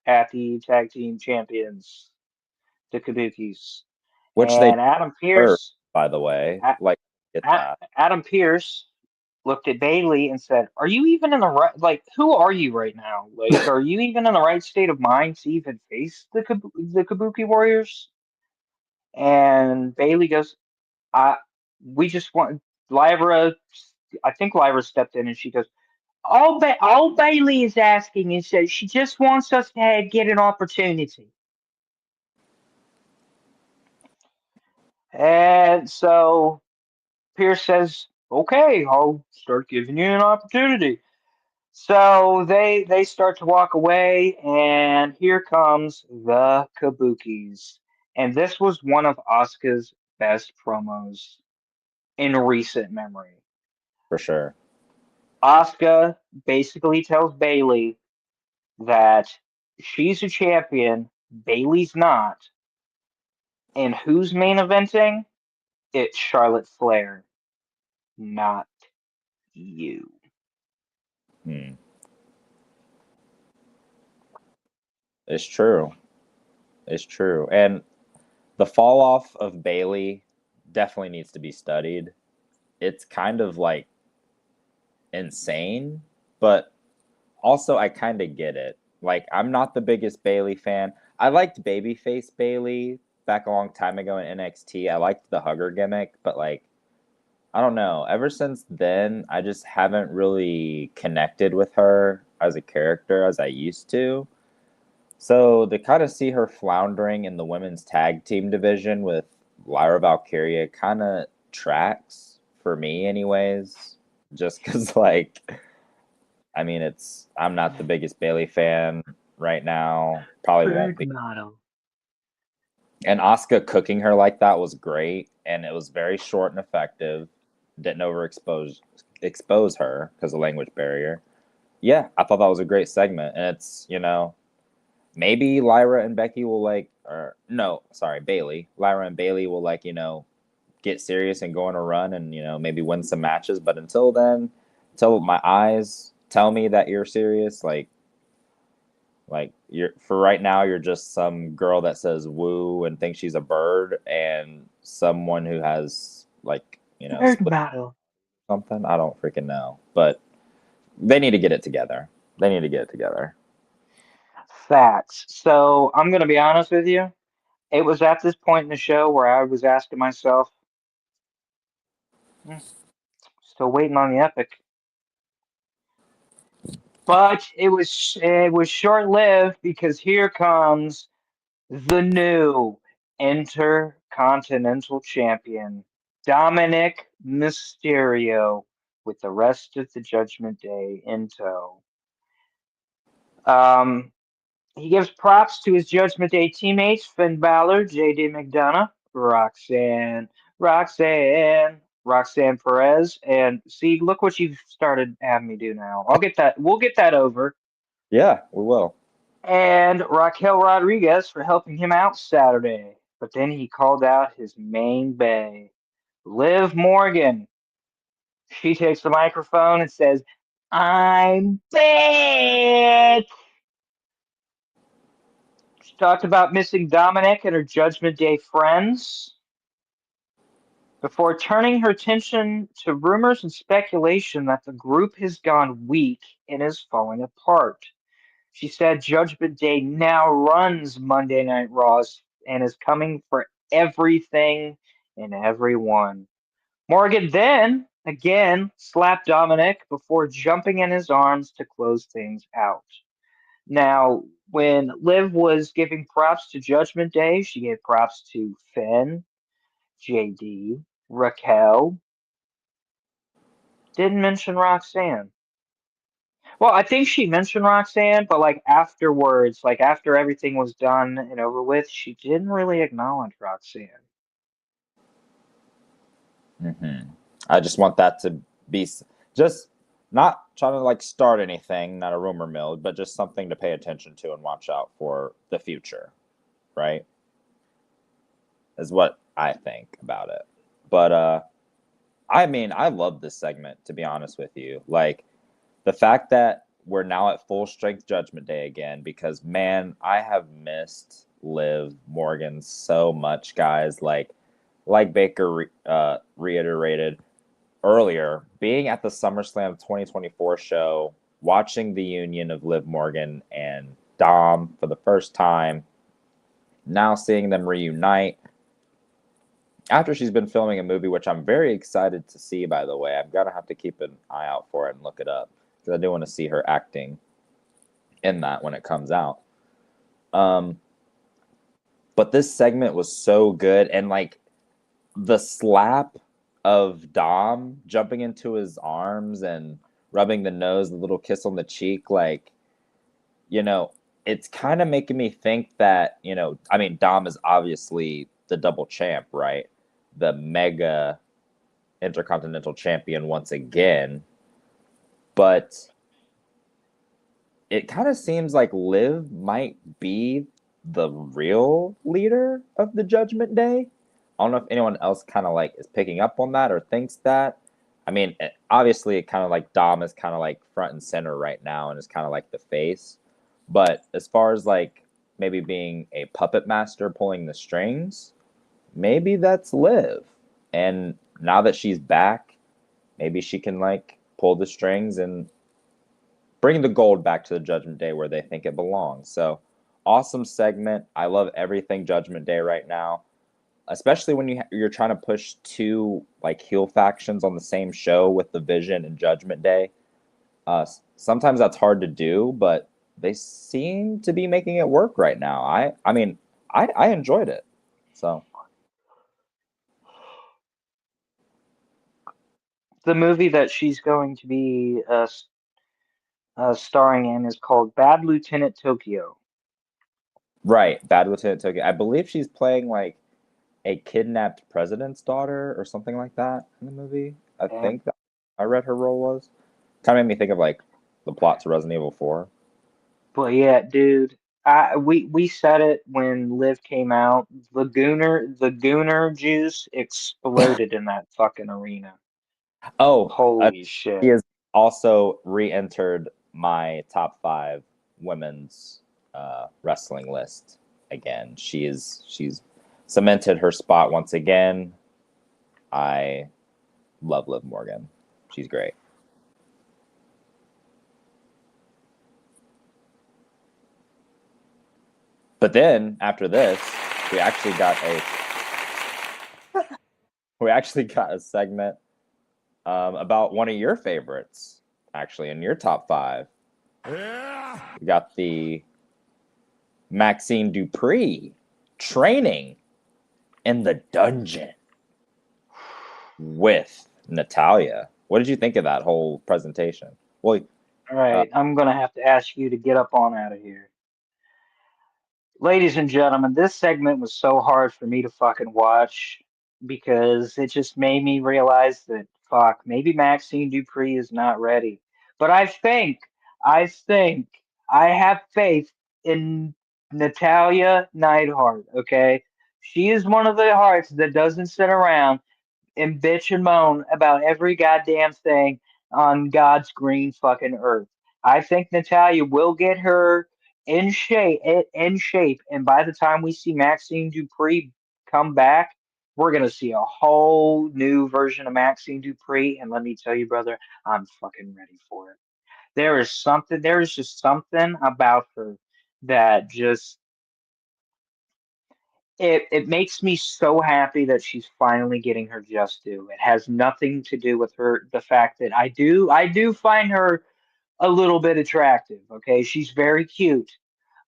at the tag team champions, the Kabukis. Which they And deserve, by the way. A- Like, get that. Adam Pierce looked at Bailey and said, "Are you even in the right? Like, who are you right now? Like, are you even in the right state of mind to even face the Kabuki Warriors?" And Bailey goes, "I, we just want Lyra." I think Lyra stepped in and she goes, all Bailey is asking is that she just wants us to get an opportunity." And so Pierce says, "Okay, I'll start giving you an opportunity." So they start to walk away, and here comes the Kabukis. And this was one of Asuka's best promos in recent memory. For sure. Asuka basically tells Bailey that she's a champion, Bailey's not, and who's main eventing? It's Charlotte Flair, not you. Hmm. It's true. It's true. And the fall off of Bailey definitely needs to be studied. It's kind of like insane, but also I kind of get it. Like, I'm not the biggest Bailey fan. I liked babyface Bailey back a long time ago in NXT. I liked the hugger gimmick, but like, I don't know. Ever since then, I just haven't really connected with her as a character as I used to. So to kind of see her floundering in the women's tag team division with Lyra Valkyria kind of tracks for me, anyways. Just because, like, I mean, I'm not the biggest Bailey fan right now. Probably won't Bird be. model. And Asuka cooking her like that was great, and it was very short and effective. Didn't expose her because of language barrier. Yeah, I thought that was a great segment, and it's maybe Lyra and Becky will like, or no, sorry, Bailey. Lyra and Bailey will like get serious and go on a run and maybe win some matches. But until then, until my eyes tell me that you're serious, like you're for right now, you're just some girl that says woo and thinks she's a bird, and someone who has like Bird split model. something. I don't freaking know, but they need to get it together. They need to get it together. Facts. So I'm gonna be honest with you. It was at this point in the show where I was asking myself, "Hmm, still waiting on the epic." But it was short lived because here comes the new Intercontinental Champion, Dominic Mysterio, with the rest of the Judgment Day in tow. Um, he gives props to his Judgment Day teammates, Finn Balor, JD McDonough, Roxanne Perez, and see, look what you've started having me do now. I'll get that. We'll get that over. Yeah, we will. And Raquel Rodriguez for helping him out Saturday. But then he called out his main bae, Liv Morgan. She takes the microphone and says, "I'm back." She talked about missing Dominic and her Judgment Day friends before turning her attention to rumors and speculation that the group has gone weak and is falling apart. She said Judgment Day now runs Monday Night Raws and is coming for everything and everyone. Morgan then, again, slapped Dominic before jumping in his arms to close things out. Now, when Liv was giving props to Judgment Day, she gave props to Finn, JD, Raquel. Didn't mention Roxanne. Well, I think she mentioned Roxanne, but like afterwards, like after everything was done and over with, she didn't really acknowledge Roxanne. I just want that to be just not trying to like start anything, not a rumor mill, but just something to pay attention to and watch out for the future, right? Is what I think about it. But I mean, I love this segment to be honest with you. Like the fact that we're now at full strength Judgment Day again, because man, I have missed Liv Morgan so much, guys. Like Baker reiterated earlier, being at the SummerSlam 2024 show, watching the union of Liv Morgan and Dom for the first time, now seeing them reunite after she's been filming a movie, which I'm very excited to see, by the way. I'm going to have to keep an eye out for it and look it up because I do want to see her acting in that when it comes out. But this segment was so good. And like the slap of Dom jumping into his arms and rubbing the nose, the little kiss on the cheek, like, you know, it's kind of making me think that, you know, I mean, Dom is obviously the double champ, right? The mega intercontinental champion once again. But it kind of seems like Liv might be the real leader of the Judgment Day. I don't know if anyone else kind of like is picking up on that or thinks that. I mean, obviously, it kind of like Dom is kind of like front and center right now and is kind of like the face. But as far as like maybe being a puppet master pulling the strings, maybe that's Liv. And now that she's back, maybe she can like pull the strings and bring the gold back to the Judgment Day where they think it belongs. So awesome segment. I love everything Judgment Day right now, especially when you're trying to push two like heel factions on the same show with the Vision and Judgment Day. Sometimes that's hard to do, but they seem to be making it work right now. I mean, I enjoyed it. So The movie that she's going to be starring in is called Bad Lieutenant Tokyo. right, Bad Lieutenant Tokyo. I believe she's playing like a kidnapped president's daughter or something like that in the movie. I And think that I read her role was. Kind of made me think of like the plot to Resident Evil 4. but yeah, dude, we said it when Liv came out. The Gooner juice exploded in that fucking arena. Oh, Holy she shit. has also re-entered my top 5 women's wrestling list again. She's cemented her spot once again. I love Liv Morgan. She's great. But then after this, we actually got a we actually got a segment about one of your favorites, actually in your top 5. We got the Maxine Dupree training in the dungeon with Natalia. What did you think of that whole presentation? Well, All uh, right, I'm gonna have to ask you to get up on out of here. Ladies and gentlemen, this segment was so hard for me to fucking watch because it just made me realize that fuck, maybe Maxine Dupree is not ready. But I think, I have faith in Natalia Neidhart, okay? She is one of the hearts that doesn't sit around and bitch and moan about every goddamn thing on God's green fucking earth. I think Natalia will get her in shape, and by the time we see Maxine Dupree come back, we're gonna see a whole new version of Maxine Dupree. And let me tell you, brother, I'm fucking ready for it. There is just something about her that just it makes me so happy that she's finally getting her just due. It has nothing to do with her the fact that I do find her a little bit attractive. Okay, she's very cute,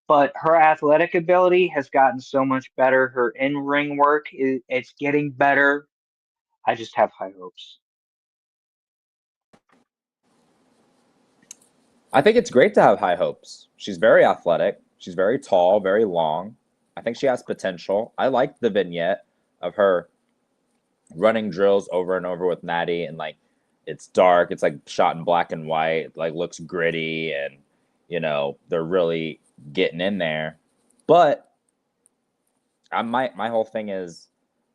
but her athletic ability has gotten so much better. Her in ring work is it's getting better. I just have high hopes. I think it's great to have high hopes. She's very athletic. She's very tall, very long. I think she has potential. I like the vignette of her running drills over and over with Natty, and like it's dark. It's like shot in black and white. It, like looks gritty, and they're really getting in there. But my whole thing is,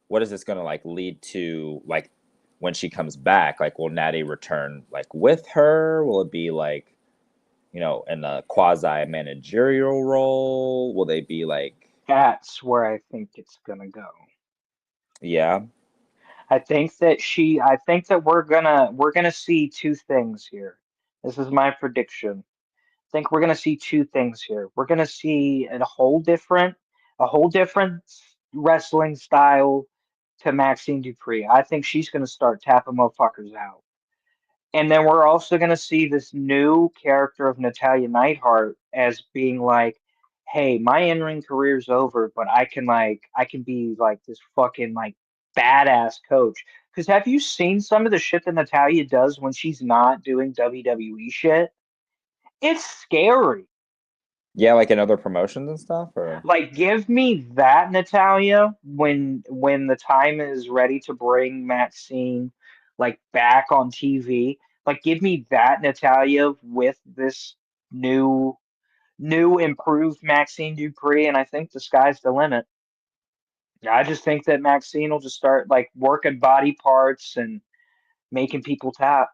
what is this going to like lead to? Like when she comes back, like will Natty return like with her? Will it be like in a quasi managerial role? Will they be like, That's where I think it's gonna go. yeah, I think that we're gonna see two things here. This is my prediction. I think we're gonna see two things here. We're gonna see a whole different wrestling style to Maxine Dupree. I think she's gonna start tapping motherfuckers out. And then we're also going to see this new character of Natalia Neidhart as being like, hey, my in-ring career's over, but I can be like this fucking like badass coach. Because have you seen some of the shit that Natalia does when she's not doing WWE shit? It's scary. yeah, like in other promotions and stuff, or Like, give me that Natalia when the time is ready to bring Maxine like back on TV. Like, give me that Natalia with this new improved Maxine Dupree, and I think the sky's the limit. I just think that Maxine will just start like working body parts and making people tap.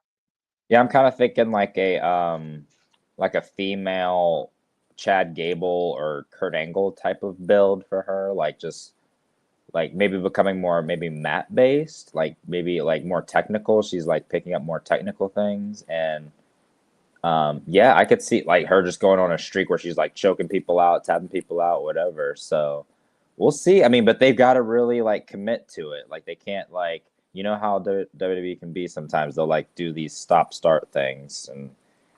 yeah, I'm kind of thinking like a female Chad Gable or Kurt Angle type of build for her, like just like maybe becoming more maybe mat based, like maybe like more technical. She's like picking up more technical things, and yeah, I could see like her just going on a streak where she's like choking people out, tapping people out, whatever. So we'll see. I mean, but they've got to really like commit to it. Like they can't like how WWE can be sometimes. They'll like do these stop start things and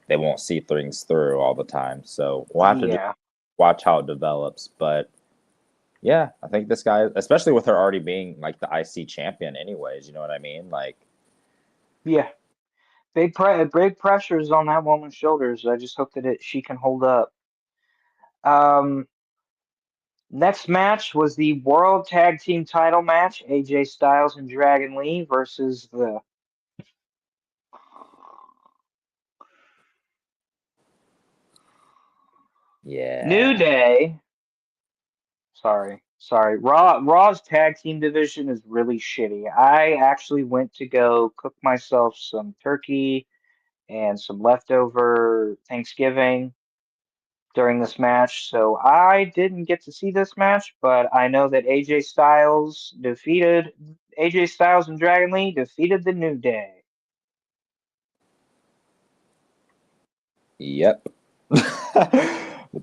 they won't see things through all the time. So we'll have to just Yeah, watch how it develops. But yeah, I think this guy, especially with her already being like the IC champion, anyways. You know what I mean? Like, yeah. Big pressures on that woman's shoulders. I just hope that she can hold up. Um, Next match was the World Tag Team title match, AJ Styles and Dragon Lee versus the New yeah, Day. Sorry. Raw's tag team division is really shitty. I actually went to go cook myself some turkey and some leftover Thanksgiving during this match, so I didn't get to see this match, but I know that AJ Styles and Dragon Lee defeated the New Day. yep.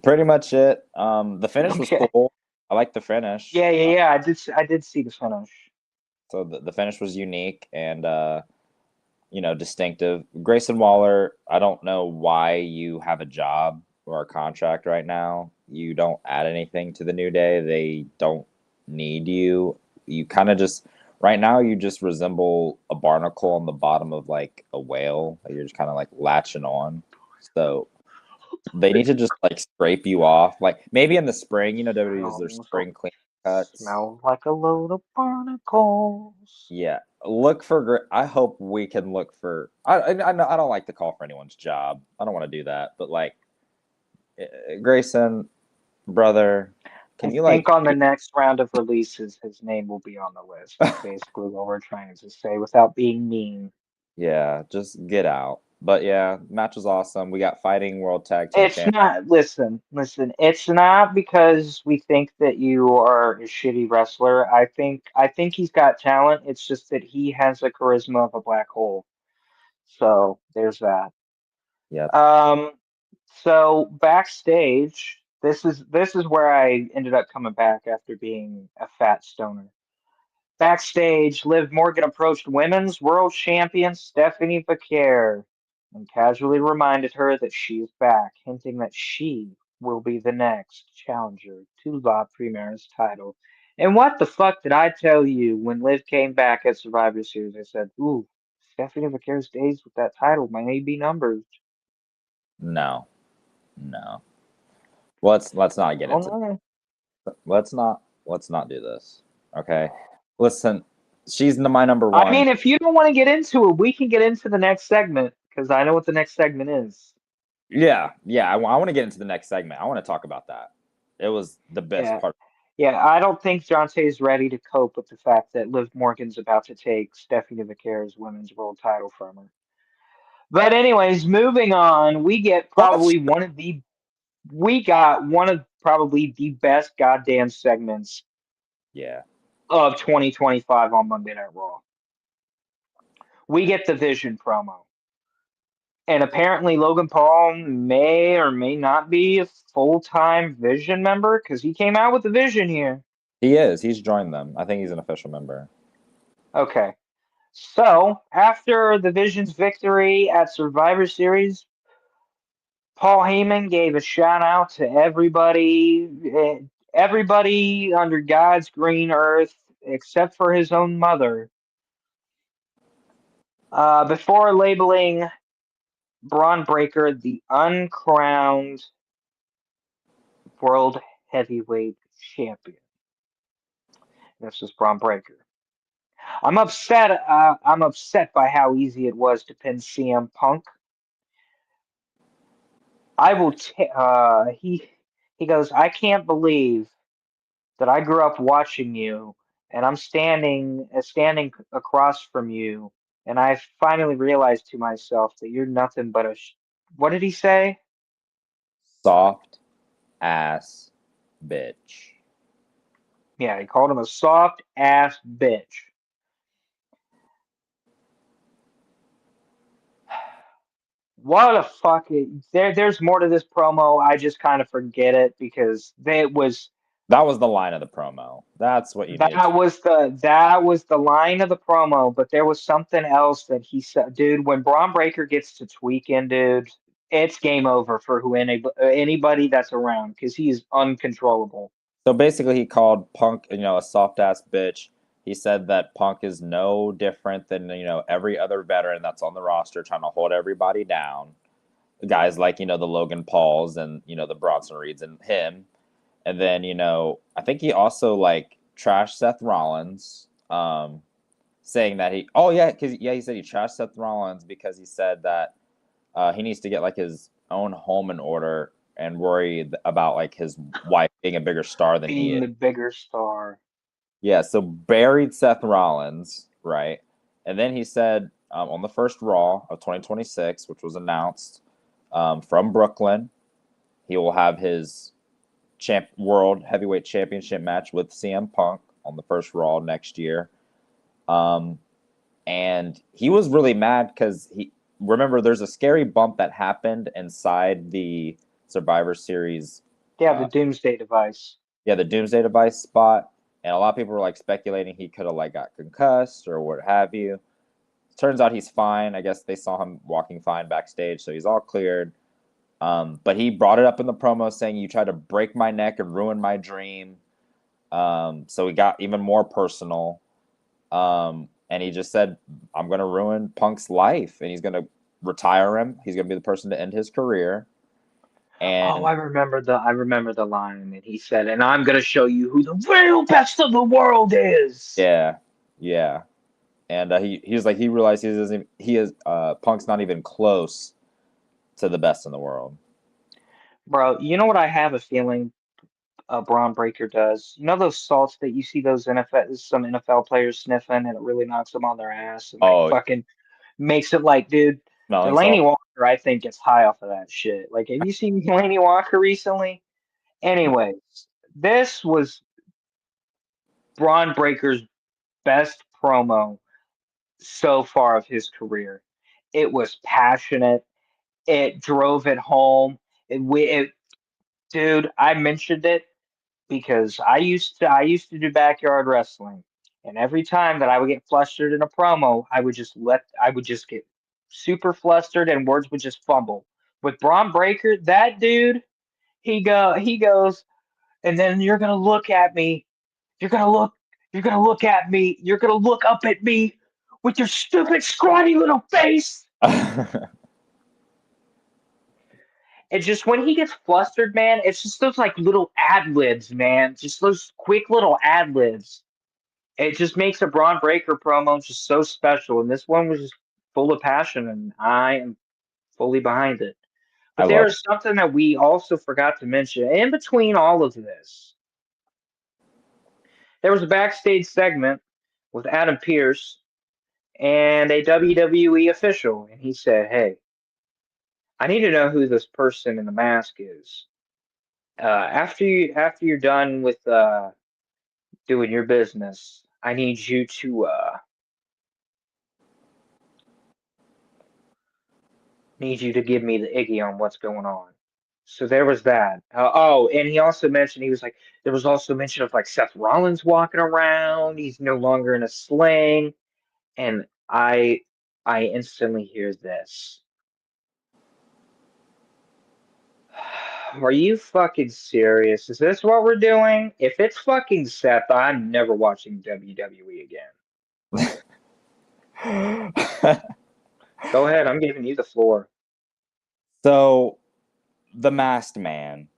Pretty much it. The finish was Okay. cool. I like the finish. Yeah. I did see the finish. So the finish was unique and distinctive. Grayson Waller, I don't know why you have a job or a contract right now. You don't add anything to the New Day. They don't need you. You kind of just right now you just resemble a barnacle on the bottom of like a whale that you're just kind of like latching on. So they need to just like scrape you off. Like maybe in the spring, WWE does their spring clean cuts. Smells like a load of barnacles. Yeah, look for. I hope we can look for. I don't like to call for anyone's job. I don't want to do that. But like, Grayson, brother, I can you think like? on the next round of releases, his name will be on the list. Is basically what we're trying to say without being mean. Yeah, just get out. But yeah, match was awesome. We got fighting world tag team It's champ. not, listen, it's not because we think that you are a shitty wrestler. I think he's got talent. It's just that he has the charisma of a black hole. So there's that. Yep. Um, so backstage, this is where I ended up coming back after being a fat stoner. Backstage, Liv Morgan approached Women's World Champion Stephanie Becaire. and casually reminded her that she is back, hinting that she will be the next challenger to La Primera's title. And what the fuck did I tell you when Liv came back at Survivor Series? I said, ooh, Stephanie McCare's days with that title may be numbered. No, no. Let's not get Oh into. no. Let's not do this. Okay. Listen, she's my number I one. mean, if you don't want to get into it, we can get into the next segment because I know what the next segment is. Yeah, yeah. I want to get into the next segment. I want to talk about that. It was the best Yeah. part. Yeah, I don't think Jonte's ready to cope with the fact that Liv Morgan's about to take Stephanie McCare's women's world title from her. But anyways, moving on, What? we got one of probably the best goddamn segments Yeah. of 2025 on Monday Night Raw. We get the Vision promo. And apparently Logan Paul may or may not be a full-time Vision member because he came out with the Vision here. He is. He's joined them. I think he's an official member. Okay. So, after the Vision's victory at Survivor Series, Paul Heyman gave a shout out to everybody under God's green earth except for his own mother, before labeling Braun Breaker the uncrowned World Heavyweight Champion. This is Braun Breaker. I'm upset. I'm upset by how easy it was to pin CM Punk. I will. He goes. I can't believe that I grew up watching you, and I'm standing across from you, and I finally realized to myself that you're nothing but a. What did he say? Soft ass bitch. Yeah, he called him a soft ass bitch. What a fucking there's more to this promo. I just kind of forget it because That was the line of the promo. That's what you needed to. that was the line of the promo, but there was something else that he said, dude. When Braun Breaker gets to tweaking, dude, it's game over for anybody that's around because he is uncontrollable. So basically, he called Punk, a soft ass bitch. He said that Punk is no different than every other veteran that's on the roster, trying to hold everybody down. Guys like the Logan Pauls and the Bronson Reeds and him. And then I think he also like trashed Seth Rollins, saying that he said he trashed Seth Rollins because he said that he needs to get like his own home in order and worry about like his wife being a bigger star than he Being is. the bigger star. Yeah, so buried Seth Rollins, right? And then he said on the first Raw of 2026, which was announced from Brooklyn, he will have his World Heavyweight Championship match with CM Punk on the first Raw next year. And he was really mad because remember there's a scary bump that happened inside the Survivor Series. Yeah, the Doomsday Device. Yeah, the Doomsday Device spot, and a lot of people were like speculating he could have like got concussed or what have you. Turns out he's fine. I guess they saw him walking fine backstage, so he's all cleared. But he brought it up in the promo saying, "You tried to break my neck and ruin my dream." So he got even more personal. And he just said, "I'm going to ruin Punk's life, and he's going to retire him. He's going to be the person to end his career." Oh, And I remember the line that he said, and I'm gonna show you who the real best of the world is. yeah, yeah. And he was like he realized he doesn't he is Punk's not even close to the best in the world. Bro, you know what I have a feeling Braun Breaker does? You know those salts that you see some NFL players sniffing and it really knocks them on their ass and like Oh, fucking makes it like, dude, smelling Delaney salt. Walker, I think, gets high off of that shit. Like, have you seen Delaney Walker recently? Anyways, this was Braun Breaker's best promo so far of his career. It was passionate. It drove it home. Dude, I mentioned it because I used to do backyard wrestling, and every time that I would get flustered in a promo, I would just get super flustered and words would just fumble. With Braun Breaker, that dude, he goes, and then you're gonna look at me. You're gonna look. You're gonna look at me. You're gonna look up at me with your stupid, scrawny little face. It's just when he gets flustered, man. It's just those like little ad libs, man. Just those quick little ad libs. It just makes a Braun Breaker promo just so special. And this one was just full of passion, and I am fully behind it. I But there love. is something that we also forgot to mention in between all of this. There was a backstage segment with Adam Pearce and a WWE official, and he said, "Hey, I need to know who this person in the mask is. After you're done with doing your business, I need you to give me the Iggy on what's going on." So there was that. Oh, and he also mentioned he was like there was also mention of like Seth Rollins walking around. He's no longer in a sling, and I instantly hear this. Are you fucking serious? Is this what we're doing? If it's fucking Seth, I'm never watching WWE again. Go ahead, I'm giving you the floor. So, the Masked Man.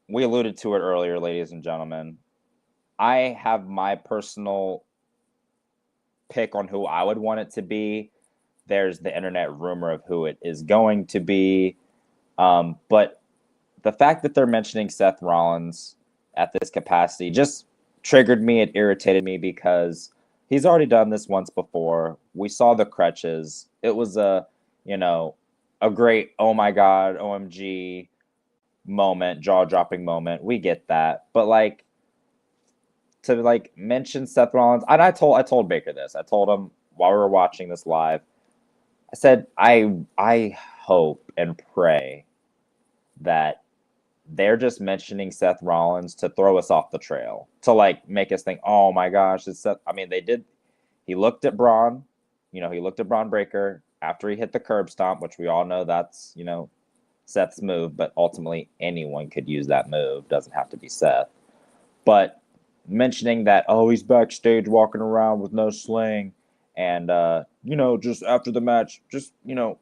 We alluded to it earlier, ladies and gentlemen. I have my personal pick on who I would want it to be. There's the internet rumor of who it is going to be. But the fact that they're mentioning Seth Rollins at this capacity just triggered me. It irritated me because he's already done this once before. We saw the crutches. It was a great, oh my God, OMG moment, jaw dropping moment. We get that. But like, to like mention Seth Rollins, and I told Baker this. I told him while we were watching this live. I said I hope and pray that they're just mentioning Seth Rollins to throw us off the trail, to like make us think, oh my gosh, it's Seth. I mean, they did. He looked at Braun, he looked at Braun Breaker after he hit the curb stomp, which we all know that's Seth's move, but ultimately anyone could use that move. Doesn't have to be Seth. But mentioning that, oh, he's backstage walking around with no sling, and just after the match, just go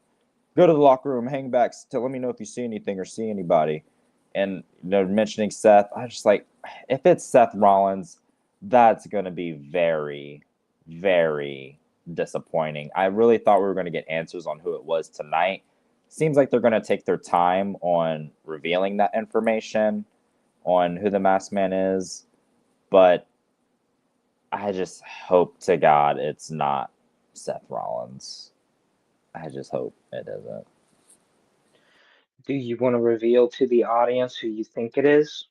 to the locker room, hang back, let me know if you see anything or see anybody. And mentioning Seth, I just like, if it's Seth Rollins, that's gonna be very, very disappointing. I really thought we were gonna get answers on who it was tonight. Seems like they're gonna take their time on revealing that information on who the Masked Man is, but I just hope to God it's not Seth Rollins. I just hope it isn't. Do you want to reveal to the audience who you think it is?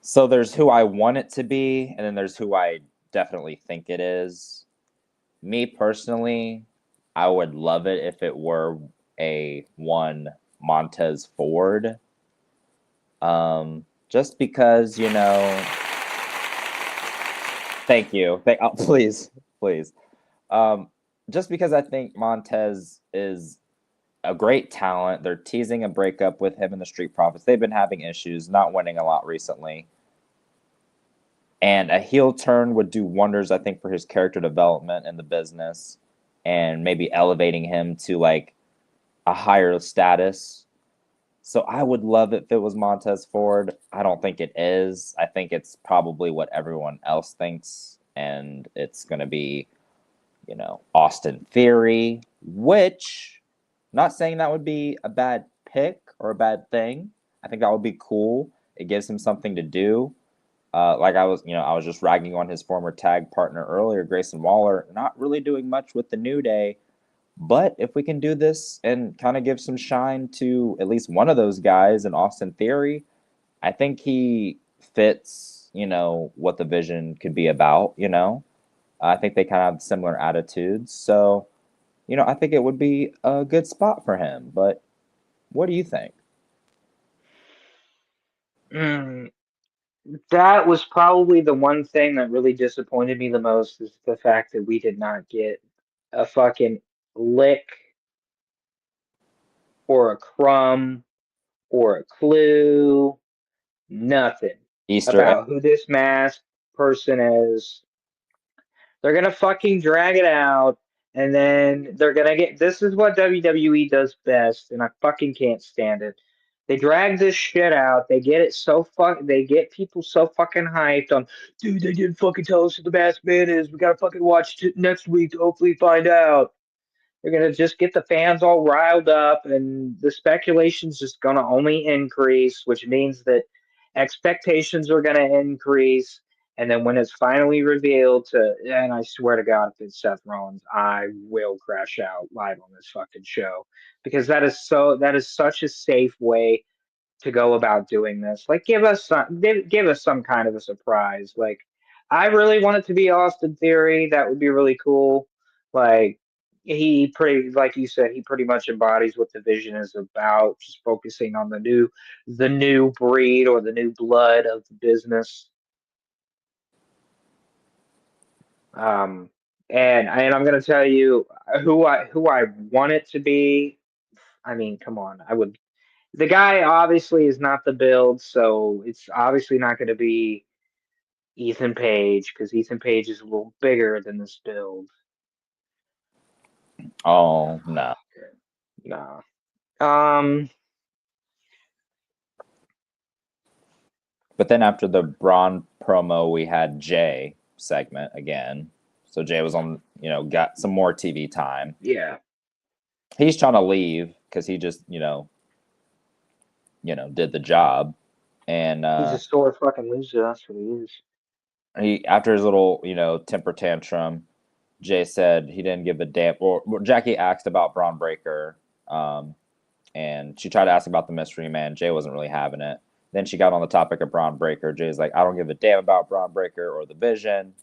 So there's who I want it to be, and then there's who I definitely think it is. Me personally, I would love it if it were a one Montez Ford. Just because, thank you. Please, please. Just because I think Montez is a great talent. They're teasing a breakup with him and the Street Profits. They've been having issues, not winning a lot recently. And a heel turn would do wonders, I think, for his character development in the business and maybe elevating him to like a higher status. So I would love it if it was Montez Ford. I don't think it is. I think it's probably what everyone else thinks. And it's going to be, Austin Theory, which, not saying that would be a bad pick or a bad thing. I think that would be cool. It gives him something to do. Like I was just ragging on his former tag partner earlier, Grayson Waller, not really doing much with the New Day. But if we can do this and kind of give some shine to at least one of those guys in Austin Theory, I think he fits, what the vision could be about. I think they kind of have similar attitudes. So, I think it would be a good spot for him. But what do you think? Mm, that was probably the one thing that really disappointed me the most is the fact that we did not get a fucking lick or a crumb or a clue, nothing Easter egg. about who this masked person is. They're gonna fucking drag it out, and then they're gonna get. This is what WWE does best, and I fucking can't stand it. They drag this shit out. They get it so fuck. They get people so fucking hyped on. Dude, they didn't fucking tell us who the masked man is. We gotta fucking watch it next week to hopefully find out. They're gonna just get the fans all riled up, and the speculation's just gonna only increase, which means that expectations are gonna increase. And then when it's finally revealed and I swear to God, if it's Seth Rollins, I will crash out live on this fucking show because that is such a safe way to go about doing this. Like, give us some kind of a surprise. Like, I really want it to be Austin Theory. That would be really cool. Like, like you said, he pretty much embodies what the vision is about. Just focusing on the new breed or the new blood of the business. Um, and I'm gonna tell you who I want it to be. I mean, come on, I would the guy obviously is not the build, so it's obviously not going to be Ethan Page because Ethan Page is a little bigger than this build. Oh no. Nah. Um. But then after the Braun promo, we had Jay segment again. So Jay was on, got some more TV time. Yeah. He's trying to leave because he just, did the job. And He's a sore fucking loser. That's what he is. he, after his little, temper tantrum, Jay said he didn't give a damn. Or Jackie asked about Braun Breaker, and she tried to ask about the mystery man. Jay wasn't really having it. Then she got on the topic of Braun Breaker. Jay's like, I don't give a damn about Braun Breaker or the Vision.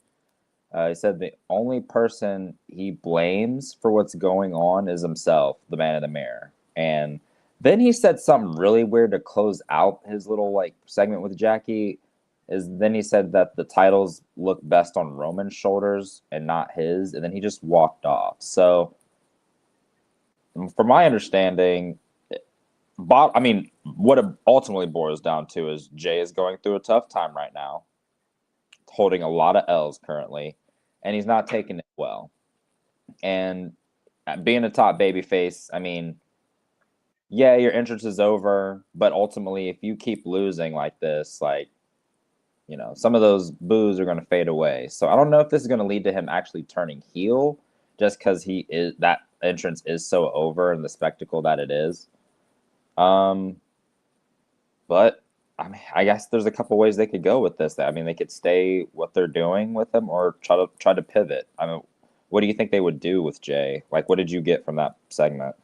He said the only person he blames for what's going on is himself, the man in the mirror. And then he said something really weird to close out his little segment with Jackie. Then he said that the titles look best on Roman's shoulders and not his, and then he just walked off. So, from my understanding, what it ultimately boils down to is Jay is going through a tough time right now, holding a lot of L's currently, and he's not taking it well. And being a top babyface, yeah, your entrance is over, but ultimately, if you keep losing like this, some of those boos are going to fade away. So I don't know if this is going to lead to him actually turning heel, just because that entrance is so over and the spectacle that it is. But I guess there's a couple ways they could go with this. They could stay what they're doing with him, or try to pivot. What do you think they would do with Jay? What did you get from that segment?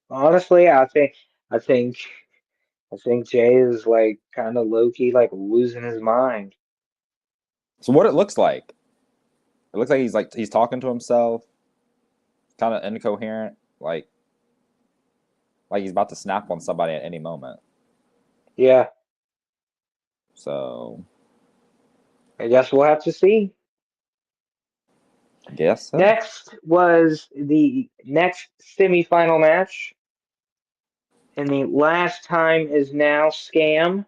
Honestly, I think I think Jay is like kind of low key like losing his mind. So what it looks like? It looks like he's talking to himself, kind of incoherent, like he's about to snap on somebody at any moment. Yeah, So I guess we'll have to see. I guess so. Next was the next semifinal match. And the last time is now Scam.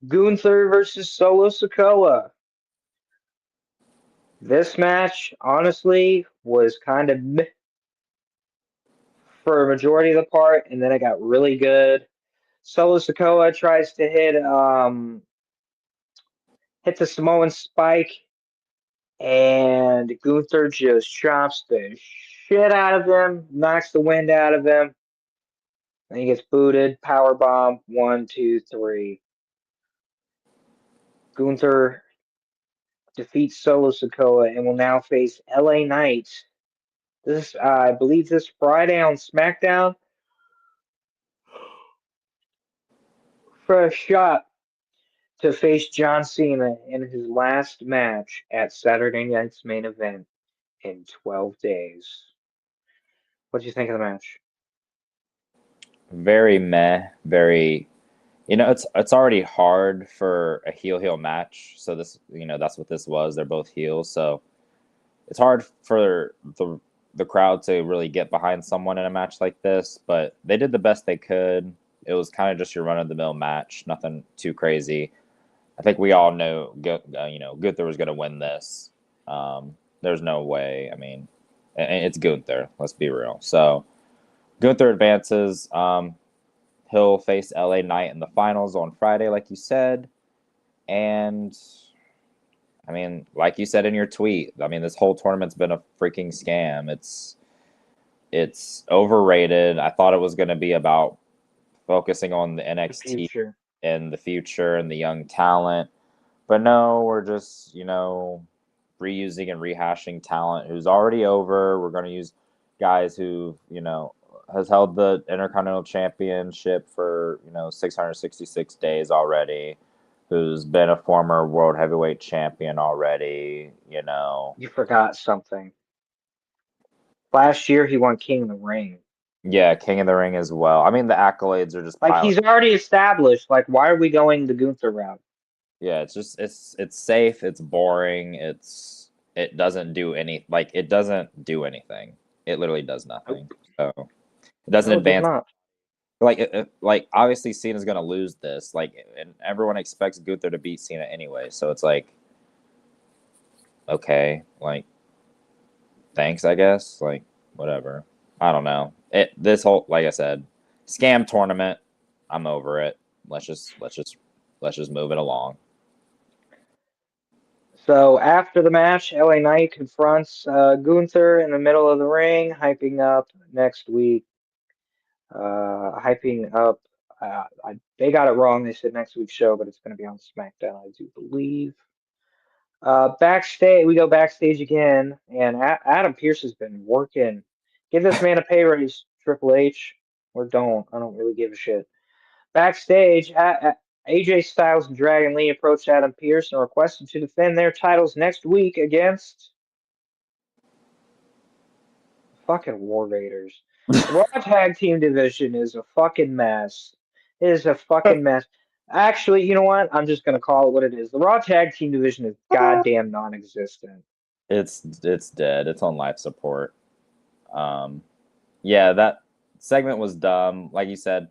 Gunther versus Solo Sikoa. This match, honestly, was kind of meh for a majority of the part, and then it got really good. Solo Sikoa tries to hit the Samoan spike, and Gunther just chops the shit out of him, knocks the wind out of him, and he gets booted. Power bomb, 1, 2, 3. Gunther defeats Solo Sikoa and will now face LA Knight. I believe this Friday on SmackDown for a shot to face John Cena in his last match at Saturday Night's main event in 12 days. What do you think of the match? Very meh, very It's already hard for a heel match. So this, that's what this was. They're both heels, so it's hard for the crowd to really get behind someone in a match like this. But they did the best they could. It was kind of just your run of the mill match, nothing too crazy. I think we all know, Gunther was going to win this. There's no way. I mean, and it's Gunther. Let's be real. So Gunther advances. He'll face LA Knight in the finals on Friday, like you said. And I mean, like you said in your tweet, I mean, this whole tournament's been a freaking scam. It's overrated. I thought it was going to be about focusing on the The NXT future. and the future and the young talent. But no, we're just, reusing and rehashing talent who's already over. We're going to use guys who, has held the Intercontinental Championship for, 666 days already, who's been a former World Heavyweight Champion already, You forgot something. Last year he won King of the Ring. Yeah, King of the Ring as well. I mean, the accolades are just Like piling. he's already established. Like, why are we going the Gunther route? Yeah, it's safe, it's boring, it doesn't do anything. It literally does nothing. Nope. So it doesn't No, it does advance. not. Like obviously Cena's gonna lose this. And everyone expects Gunther to beat Cena anyway. So it's like, okay, thanks, I guess. Whatever. I don't know. This whole, like I said, scam tournament. I'm over it. Let's just move it along. So after the match, LA Knight confronts Gunther in the middle of the ring, hyping up next week. Hyping up. They got it wrong. They said next week's show, but it's going to be on SmackDown, I do believe. Backstage, we go backstage again, and Adam Pearce has been working. Give this man a pay raise, Triple H, or don't. I don't really give a shit. Backstage, AJ Styles and Dragon Lee approached Adam Pearce and requested to defend their titles next week against fucking War Raiders. The Raw Tag Team division is a fucking mess. It is a fucking mess. Actually, you know what? I'm just gonna call it what it is. The Raw Tag Team division is goddamn non-existent. It's dead. It's on life support. Um, yeah, that segment was dumb. Like you said,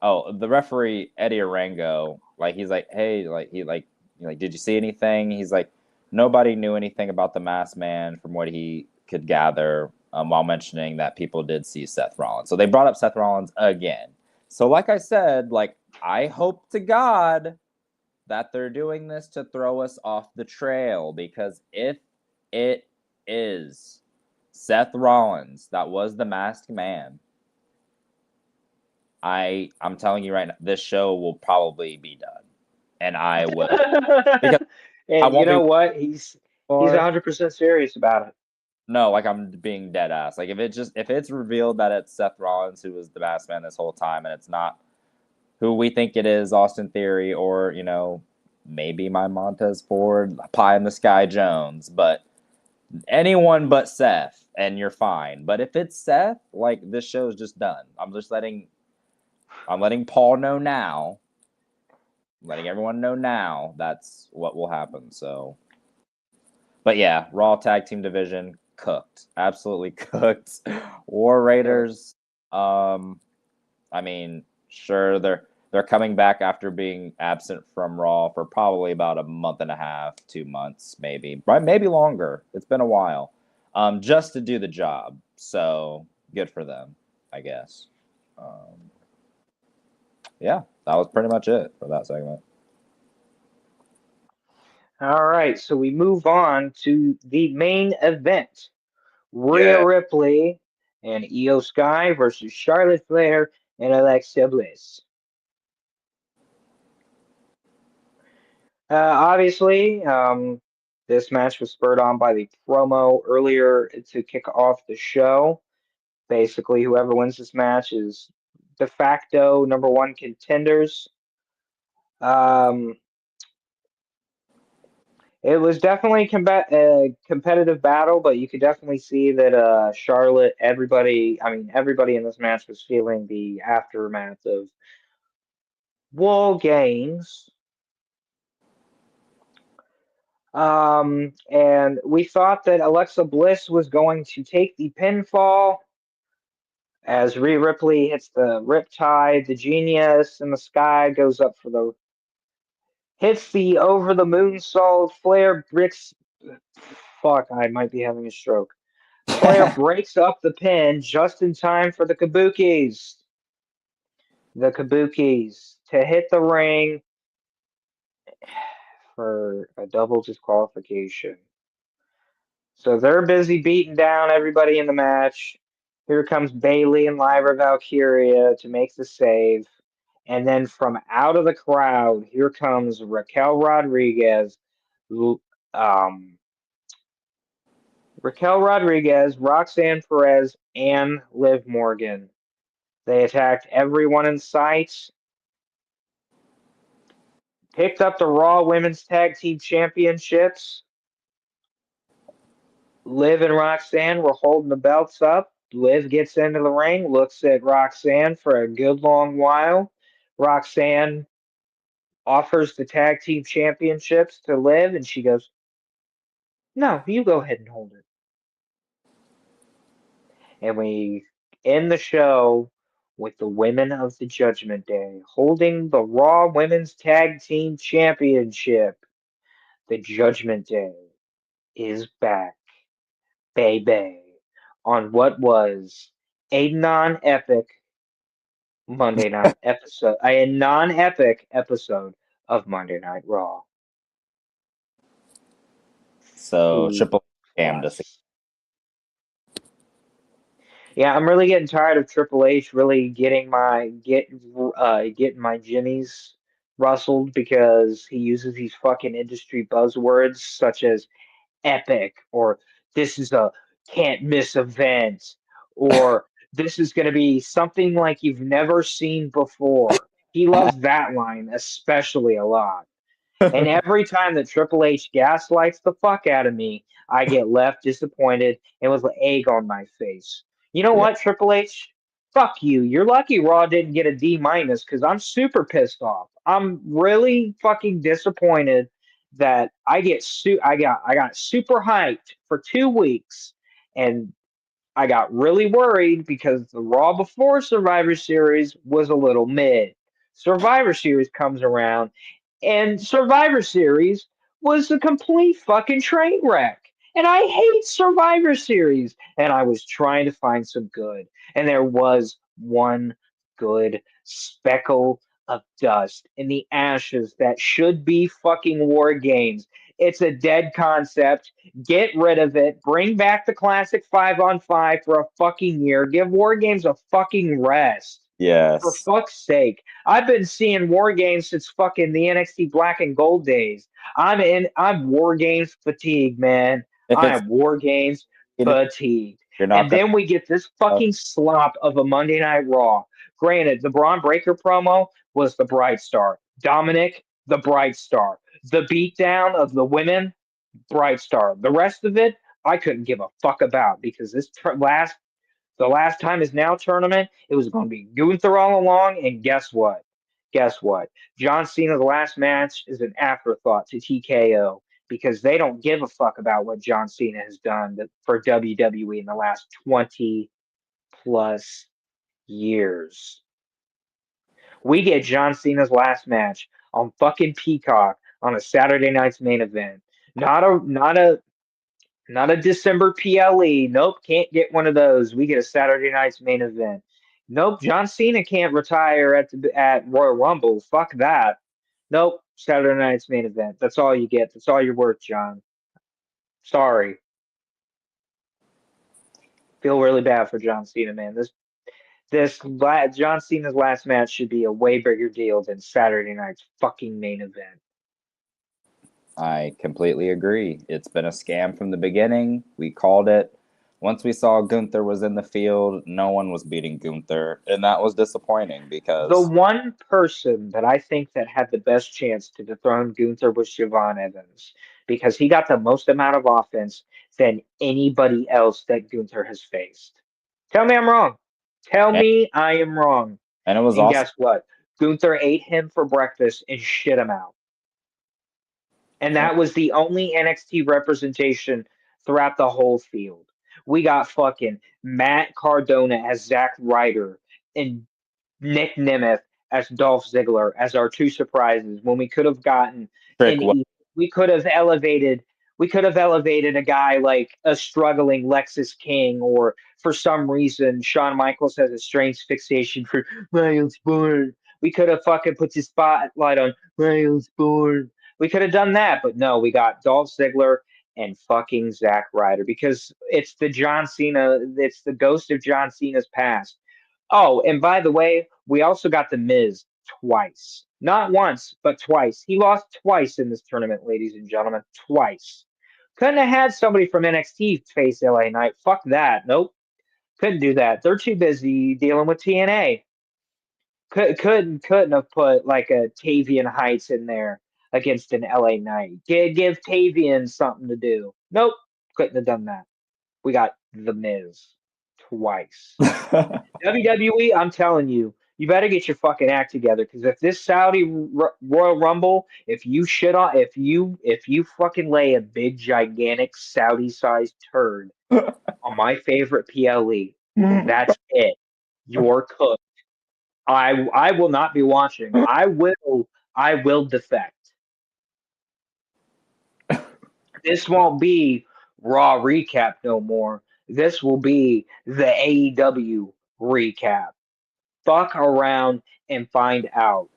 oh, the referee Eddie Arango, he's like, hey, did you see anything? He's like, nobody knew anything about the Masked Man from what he could gather, while mentioning that people did see Seth Rollins. So they brought up Seth Rollins again. So like I said, I hope to God that they're doing this to throw us off the trail, because if it is Seth Rollins that was the Masked Man, I'm telling you right now, this show will probably be done, and I will, because I And you won't be know what? He's more. 100% serious about it. No, I'm being dead ass. If it's revealed that it's Seth Rollins who was the Masked Man this whole time, and it's not who we think it is, Austin Theory, or maybe my Montez Ford, Pie in the Sky Jones, but anyone but Seth, and you're fine. But if it's Seth, this show is just done. I'm letting Paul know now. I'm letting everyone know now that's what will happen. So, but yeah, Raw Tag Team division cooked, absolutely cooked. War Raiders. I mean, sure, they're coming back after being absent from Raw for probably about a month and a half, 2 months, maybe, right? Maybe longer. It's been a while, just to do the job. So good for them, I guess. Um, yeah, that was pretty much it for that segment. All right, so we move on to the main event. Rhea Yeah, Ripley and Io Sky versus Charlotte Flair and Alexa Bliss. Obviously, this match was spurred on by the promo earlier to kick off the show. Basically, whoever wins this match is de facto number one contenders. Um, it was definitely a competitive battle, but you could definitely see that Charlotte, everybody in this match was feeling the aftermath of War Games. And we thought that Alexa Bliss was going to take the pinfall as Rhea Ripley hits the Riptide. The Genius in the sky goes up for the hits the over the moonsault. Flair bricks. Fuck, I might be having a stroke. Flair breaks up the pin just in time for the Kabukis. The Kabukis to hit the ring for a double disqualification. So they're busy beating down everybody in the match. Here comes Bailey and Lyra Valkyria to make the save. And then from out of the crowd, here comes Raquel Rodriguez, um, Roxanne Perez, and Liv Morgan. They attacked everyone in sight, picked up the Raw Women's Tag Team Championships. Liv and Roxanne were holding the belts up. Liv gets into the ring, looks at Roxanne for a good long while. Roxanne offers the tag team championships to Liv, and she goes, "No, you go ahead and hold it." And we end the show with the women of the Judgment Day holding the Raw Women's Tag Team Championship. The Judgment Day is back, baby, on what was a non-epic Monday night episode, a non-epic episode of Monday Night Raw. So C Triple H to see. plus. Yeah, I'm really getting tired of Triple H really getting my jimmies rustled because he uses these fucking industry buzzwords such as epic or this is a can't miss event or this is going to be something like you've never seen before. He loves that line especially a lot. And every time that Triple H gaslights the fuck out of me, I get left disappointed and with egg on my face. You know Yeah. what, Triple H? Fuck you. You're lucky Raw didn't get a D minus because I'm super pissed off. I'm really fucking disappointed that I got super hyped for 2 weeks and I got really worried because the Raw before Survivor Series was a little mid. Survivor Series comes around, and Survivor Series was a complete fucking train wreck. And I hate Survivor Series. And I was trying to find some good. And there was one good speckle of dust in the ashes that should be fucking war games. It's a dead concept. Get rid of it. Bring back the classic 5-on-5 for a fucking year. Give War Games a fucking rest. For Yes. fuck's sake. I've been seeing War Games since fucking the NXT Black and Gold days. I'm War Games fatigued, man. If I it's am War Games if fatigued. you're not And gonna then we get this uh, fucking slop of a Monday Night Raw. Granted, the Braun Breaker promo was the bright star. Dominic, the bright star. The beatdown of the women, bright star. The rest of it, I couldn't give a fuck about because the last time is now tournament, it was going to be Gunther all along. And guess what? Guess what? John Cena's last match is an afterthought to TKO because they don't give a fuck about what John Cena has done for WWE in the last 20 plus years. We get John Cena's last match on fucking Peacock on a Saturday night's main event. Not a December PLE. Nope, can't get one of those. We get a Saturday night's main event. Nope, John Cena can't retire at Royal Rumble. Fuck that. Nope, Saturday night's main event. That's all you get. That's all you're worth, John. Sorry. Feel really bad for John Cena, man. John Cena's last match should be a way bigger deal than Saturday night's fucking main event. I completely agree. It's been a scam from the beginning. We called it. Once we saw Gunther was in the field, no one was beating Gunther, and that was disappointing The because one person that I think that had the best chance to dethrone Gunther was Javon Evans because he got the most amount of offense than anybody else that Gunther has faced. Tell me I'm wrong. Tell and, me I am wrong. and it was And also guess what? Gunther ate him for breakfast and shit him out. And that was the only NXT representation throughout the whole field. We got fucking Matt Cardona as Zack Ryder and Nick Nemeth as Dolph Ziggler as our two surprises when we could have gotten Trick, an we could have elevated a guy like a struggling Lexus King, or for some reason Shawn Michaels has a strange fixation for Miles Bourne. We could have fucking put the spotlight on Miles Bourne. We could have done that, but no, we got Dolph Ziggler and fucking Zack Ryder because it's the John Cena, it's the ghost of John Cena's past. Oh, and by the way, we also got the Miz twice. Not once, but twice. He lost twice in this tournament, ladies and gentlemen. Twice. Couldn't have had somebody from NXT face LA Knight. Fuck that. Nope. Couldn't do that. They're too busy dealing with TNA. Couldn't have put like a Tavian Heights in there against an LA Knight. Give Tavian something to do. Nope. Couldn't have done that. We got the Miz twice. WWE, I'm telling you, you better get your fucking act together because if this Saudi Royal Rumble, if you fucking lay a big gigantic Saudi sized turd on my favorite PLE, that's it. You're cooked. I will not be watching. I will defect. This won't be Raw recap no more. This will be the AEW recap. Fuck around and find out.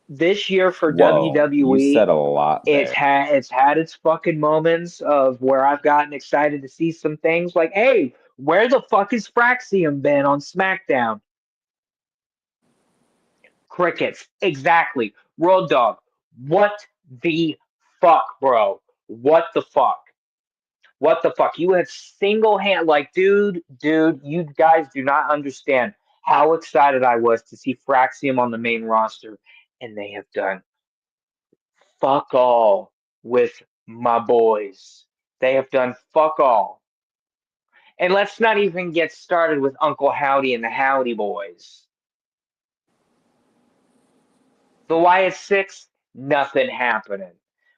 This year for Whoa, you WWE, said a lot there. it's had its fucking moments of where I've gotten excited to see some things like, hey, where the fuck is Fraxium been on SmackDown? Crickets, exactly. Road Dog, what the fuck, bro? What the fuck? What the fuck? You have single hand, like, dude, you guys do not understand how excited I was to see Fraxium on the main roster, and they have done fuck all with my boys. They have done fuck all. And let's not even get started with Uncle Howdy and the Howdy Boys. The Wyatt Six, nothing happening.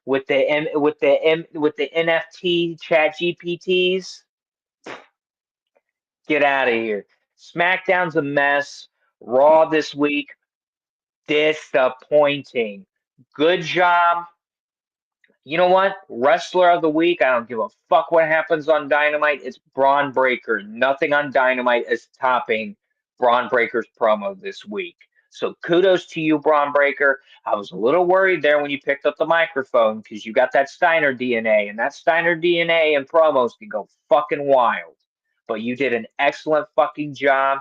With the NFT chat GPTs, get out of here. SmackDown's a mess. Raw this week, disappointing. Good job. You know what? Wrestler of the week. I don't give a fuck what happens on Dynamite. It's Braun Breaker. Nothing on Dynamite is topping Braun Breaker's promo this week. So kudos to you, Braun Breaker. I was a little worried there when you picked up the microphone because you got that Steiner DNA, and that Steiner DNA and promos can go fucking wild. But you did an excellent fucking job.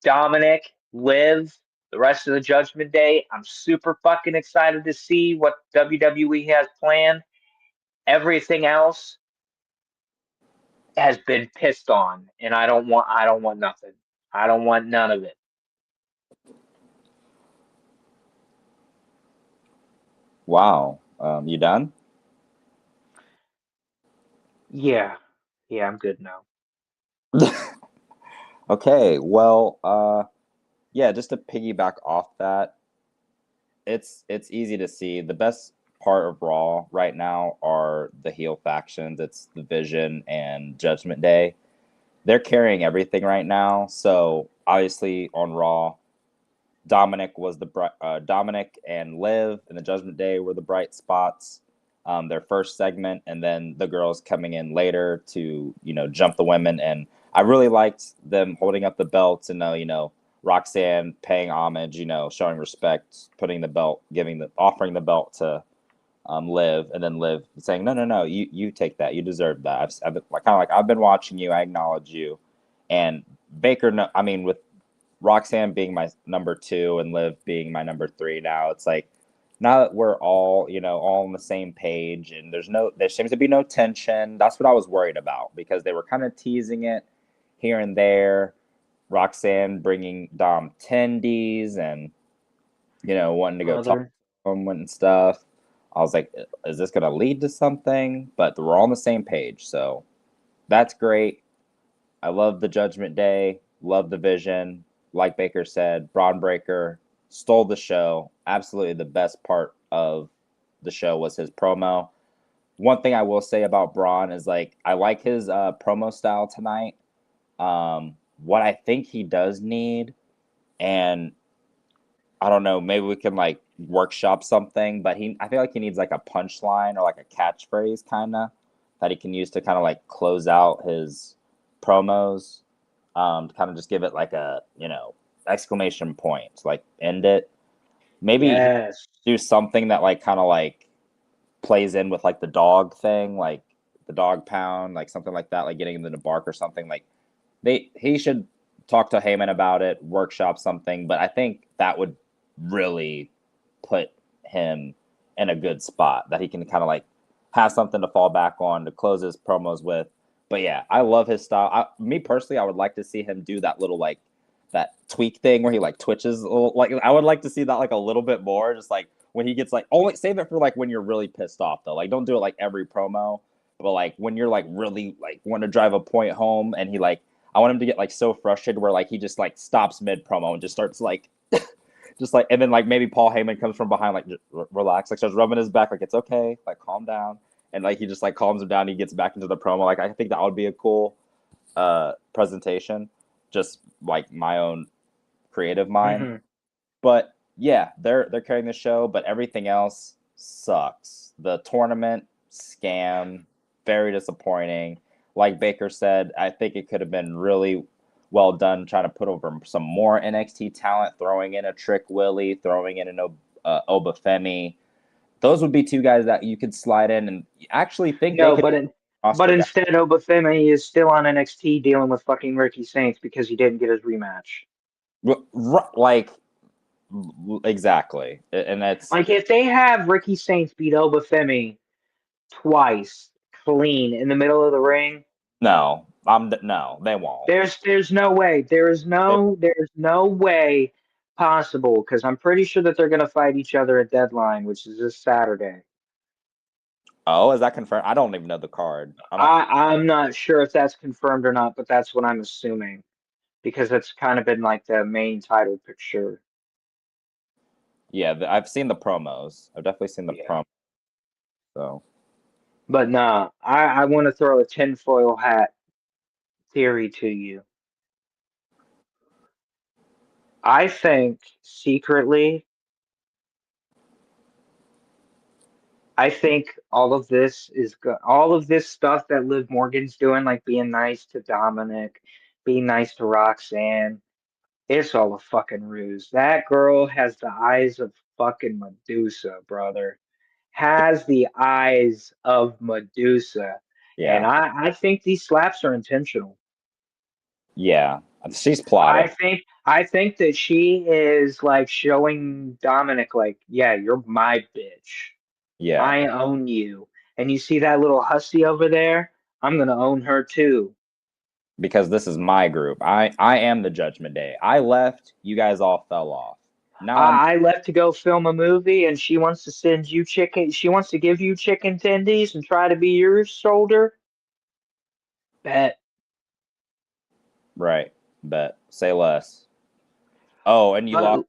Dominic, Liv, the rest of the Judgment Day. I'm super fucking excited to see what WWE has planned. Everything else has been pissed on, and I don't want nothing. I don't want none of it. Wow. You done? Yeah. Yeah, I'm good now. Okay. Well, yeah, just to piggyback off that, it's easy to see the best part of Raw right now are the heel factions. It's the Vision and Judgment Day. They're carrying everything right now. So obviously on Raw, Dominic and Liv and the Judgment Day were the bright spots. Their first segment, and then the girls coming in later to jump the women. And I really liked them holding up the belts and Roxanne paying homage, showing respect, putting the belt, offering the belt to Liv, and then Liv saying, no, you take that, you deserve that. I've been watching you, I acknowledge you. And Baker, with Roxanne being my number 2 and Liv being my number 3 now, it's like now that we're all all on the same page and there seems to be no tension. That's what I was worried about because they were kind of teasing it here and there. Roxanne bringing Dom tendies and wanting to go talk to him and stuff. I was like, is this going to lead to something? But we're all on the same page, so that's great. I love the Judgment Day, love the Vision. Like Baker said, Braun Breaker, stole the show. Absolutely the best part of the show was his promo. One thing I will say about Braun is like I like his promo style tonight. What I think he does need, and I don't know, maybe we can like workshop something, but I feel like he needs like a punchline or like a catchphrase kind of that he can use to kind of like close out his promos. To kind of just give it like a, exclamation point, to, like end it. Maybe he Yes. do something that like kind of like plays in with like the dog thing, like the dog pound, like something like that, like getting them to bark or something. Like he should talk to Heyman about it, workshop something, but I think that would really put him in a good spot that he can kind of like have something to fall back on to close his promos with. But yeah, I love his style. Me personally, I would like to see him do that little like that tweak thing where he like twitches. Like I would like to see that like a little bit more, just like when he gets like only save it for like when you're really pissed off though. Like don't do it like every promo, but like when you're like really like want to drive a point home and he like I want him to get like so frustrated where like he just like stops mid promo and just starts like just like and then like maybe Paul Heyman comes from behind like relax, like starts rubbing his back like it's okay, like calm down, and like he just like calms him down. He gets back into the promo. Like I think that would be a cool presentation, just like my own creative mind. Mm-hmm. But yeah, they're carrying the show, but everything else sucks. The tournament scam, very disappointing. Like Baker said, I think it could have been really well done trying to put over some more NXT talent, throwing in a Trick Willie, throwing in an Obafemi. Those would be two guys that you could slide in and actually think they No, could but roster guys. instead, Obafemi is still on NXT dealing with fucking Ricky Saints because he didn't get his rematch. Like exactly, and that's Like if they have Ricky Saints beat Obafemi twice clean in the middle of the ring, no, they won't. there's no way. There's no way possible because I'm pretty sure that they're gonna fight each other at Deadline, which is this Saturday. Oh, is that confirmed? I don't even know the card. I don't. I'm not sure if that's confirmed or not, but that's what I'm assuming because that's kind of been like the main title picture. Yeah, I've seen the promos. I've definitely seen the Yeah. promo. So But nah, I want to throw a tinfoil hat theory to you. I think secretly, I think all of this stuff that Liv Morgan's doing, like being nice to Dominic, being nice to Roxanne, it's all a fucking ruse. That girl has the eyes of fucking Medusa, brother. Has the eyes of Medusa. And yeah, I think these slaps are intentional. yeah, she's plotting. I think that she is like showing Dominic like, yeah, you're my bitch. Yeah, I own you. And you see that little hussy over there? I'm gonna own her too. because this is my group. I am the Judgment Day. I left. You guys all fell off. Now I'm I left to go film a movie and she wants to send you chicken she wants to give you chicken tendies and try to be your shoulder. Bet. right. Bet say less. Oh, and you But lost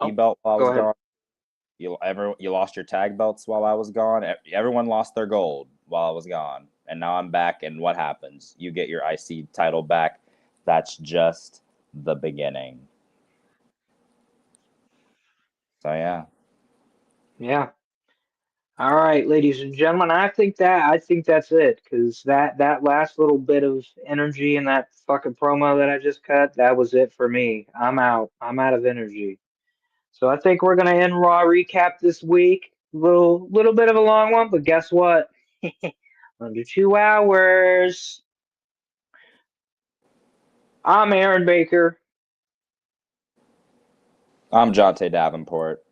your oh, belt while I go was ahead. gone. You lost your tag belts while I was gone. Everyone lost their gold while I was gone, and now I'm back. And what happens? You get your IC title back. That's just the beginning. So yeah, Yeah. All right, ladies and gentlemen, I think that's it because that last little bit of energy in that fucking promo that I just cut, that was it for me. I'm out. I'm out of energy. So I think we're gonna end Raw recap this week. Little bit of a long one, but guess what? Under 2 hours. I'm Aaron Baker I'm Jonte Davenport.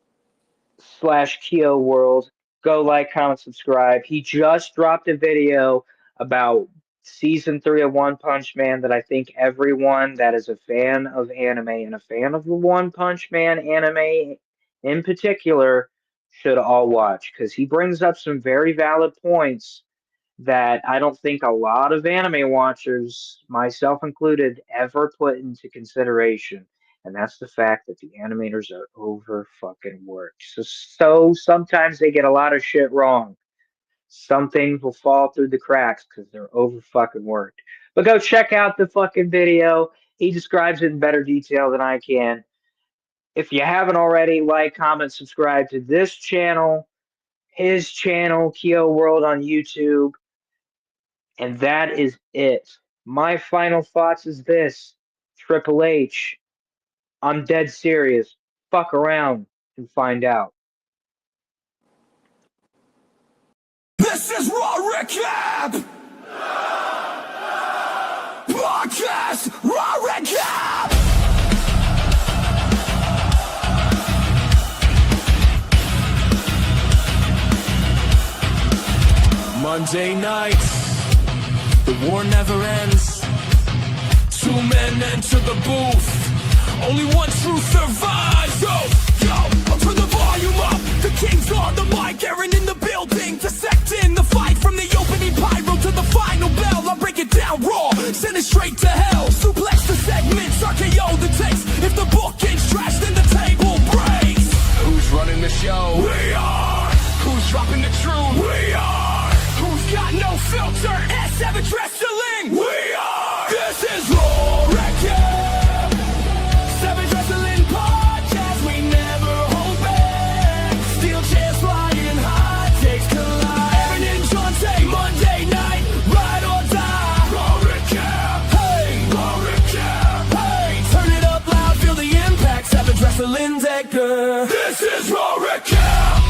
/ Keo World. Go like, comment, subscribe. He just dropped a video about season 3 of One Punch Man that I think everyone that is a fan of anime and a fan of the One Punch Man anime in particular should all watch because he brings up some very valid points that I don't think a lot of anime watchers, myself included, ever put into consideration. And that's the fact that the animators are over fucking worked. So sometimes they get a lot of shit wrong. Some things will fall through the cracks because they're over fucking worked. But go check out the fucking video. He describes it in better detail than I can. If you haven't already, like, comment, subscribe to this channel, his channel, Keo World on YouTube. And that is it. My final thoughts is this. Triple H, I'm dead serious. Fuck around and find out. This is Raw Recap! Podcast Raw Recap! Monday nights, the war never ends. Two men enter the booth. Only one truth survives. Yo, I'll turn the volume up. The kings on the mic, Aaron in the building, dissecting the fight from the opening pyro to the final bell. I'll break it down raw, send it straight to hell. Suplex the segments, RKO the takes. If the book gets trashed, then the table breaks. Who's running the show? We are. Who's dropping the truth? We are. Who's got no filter? S7 Wrestling. We are. This is Raw Recap. Savage Wrestling Podcast. We never hold back. Steel chairs flying, high takes collide. Aaron and Jonte, Monday night, ride or die. Raw Recap. Hey, Raw Recap. Hey, turn it up loud, feel the impact. Savage Wrestling Decker. This is Raw Recap.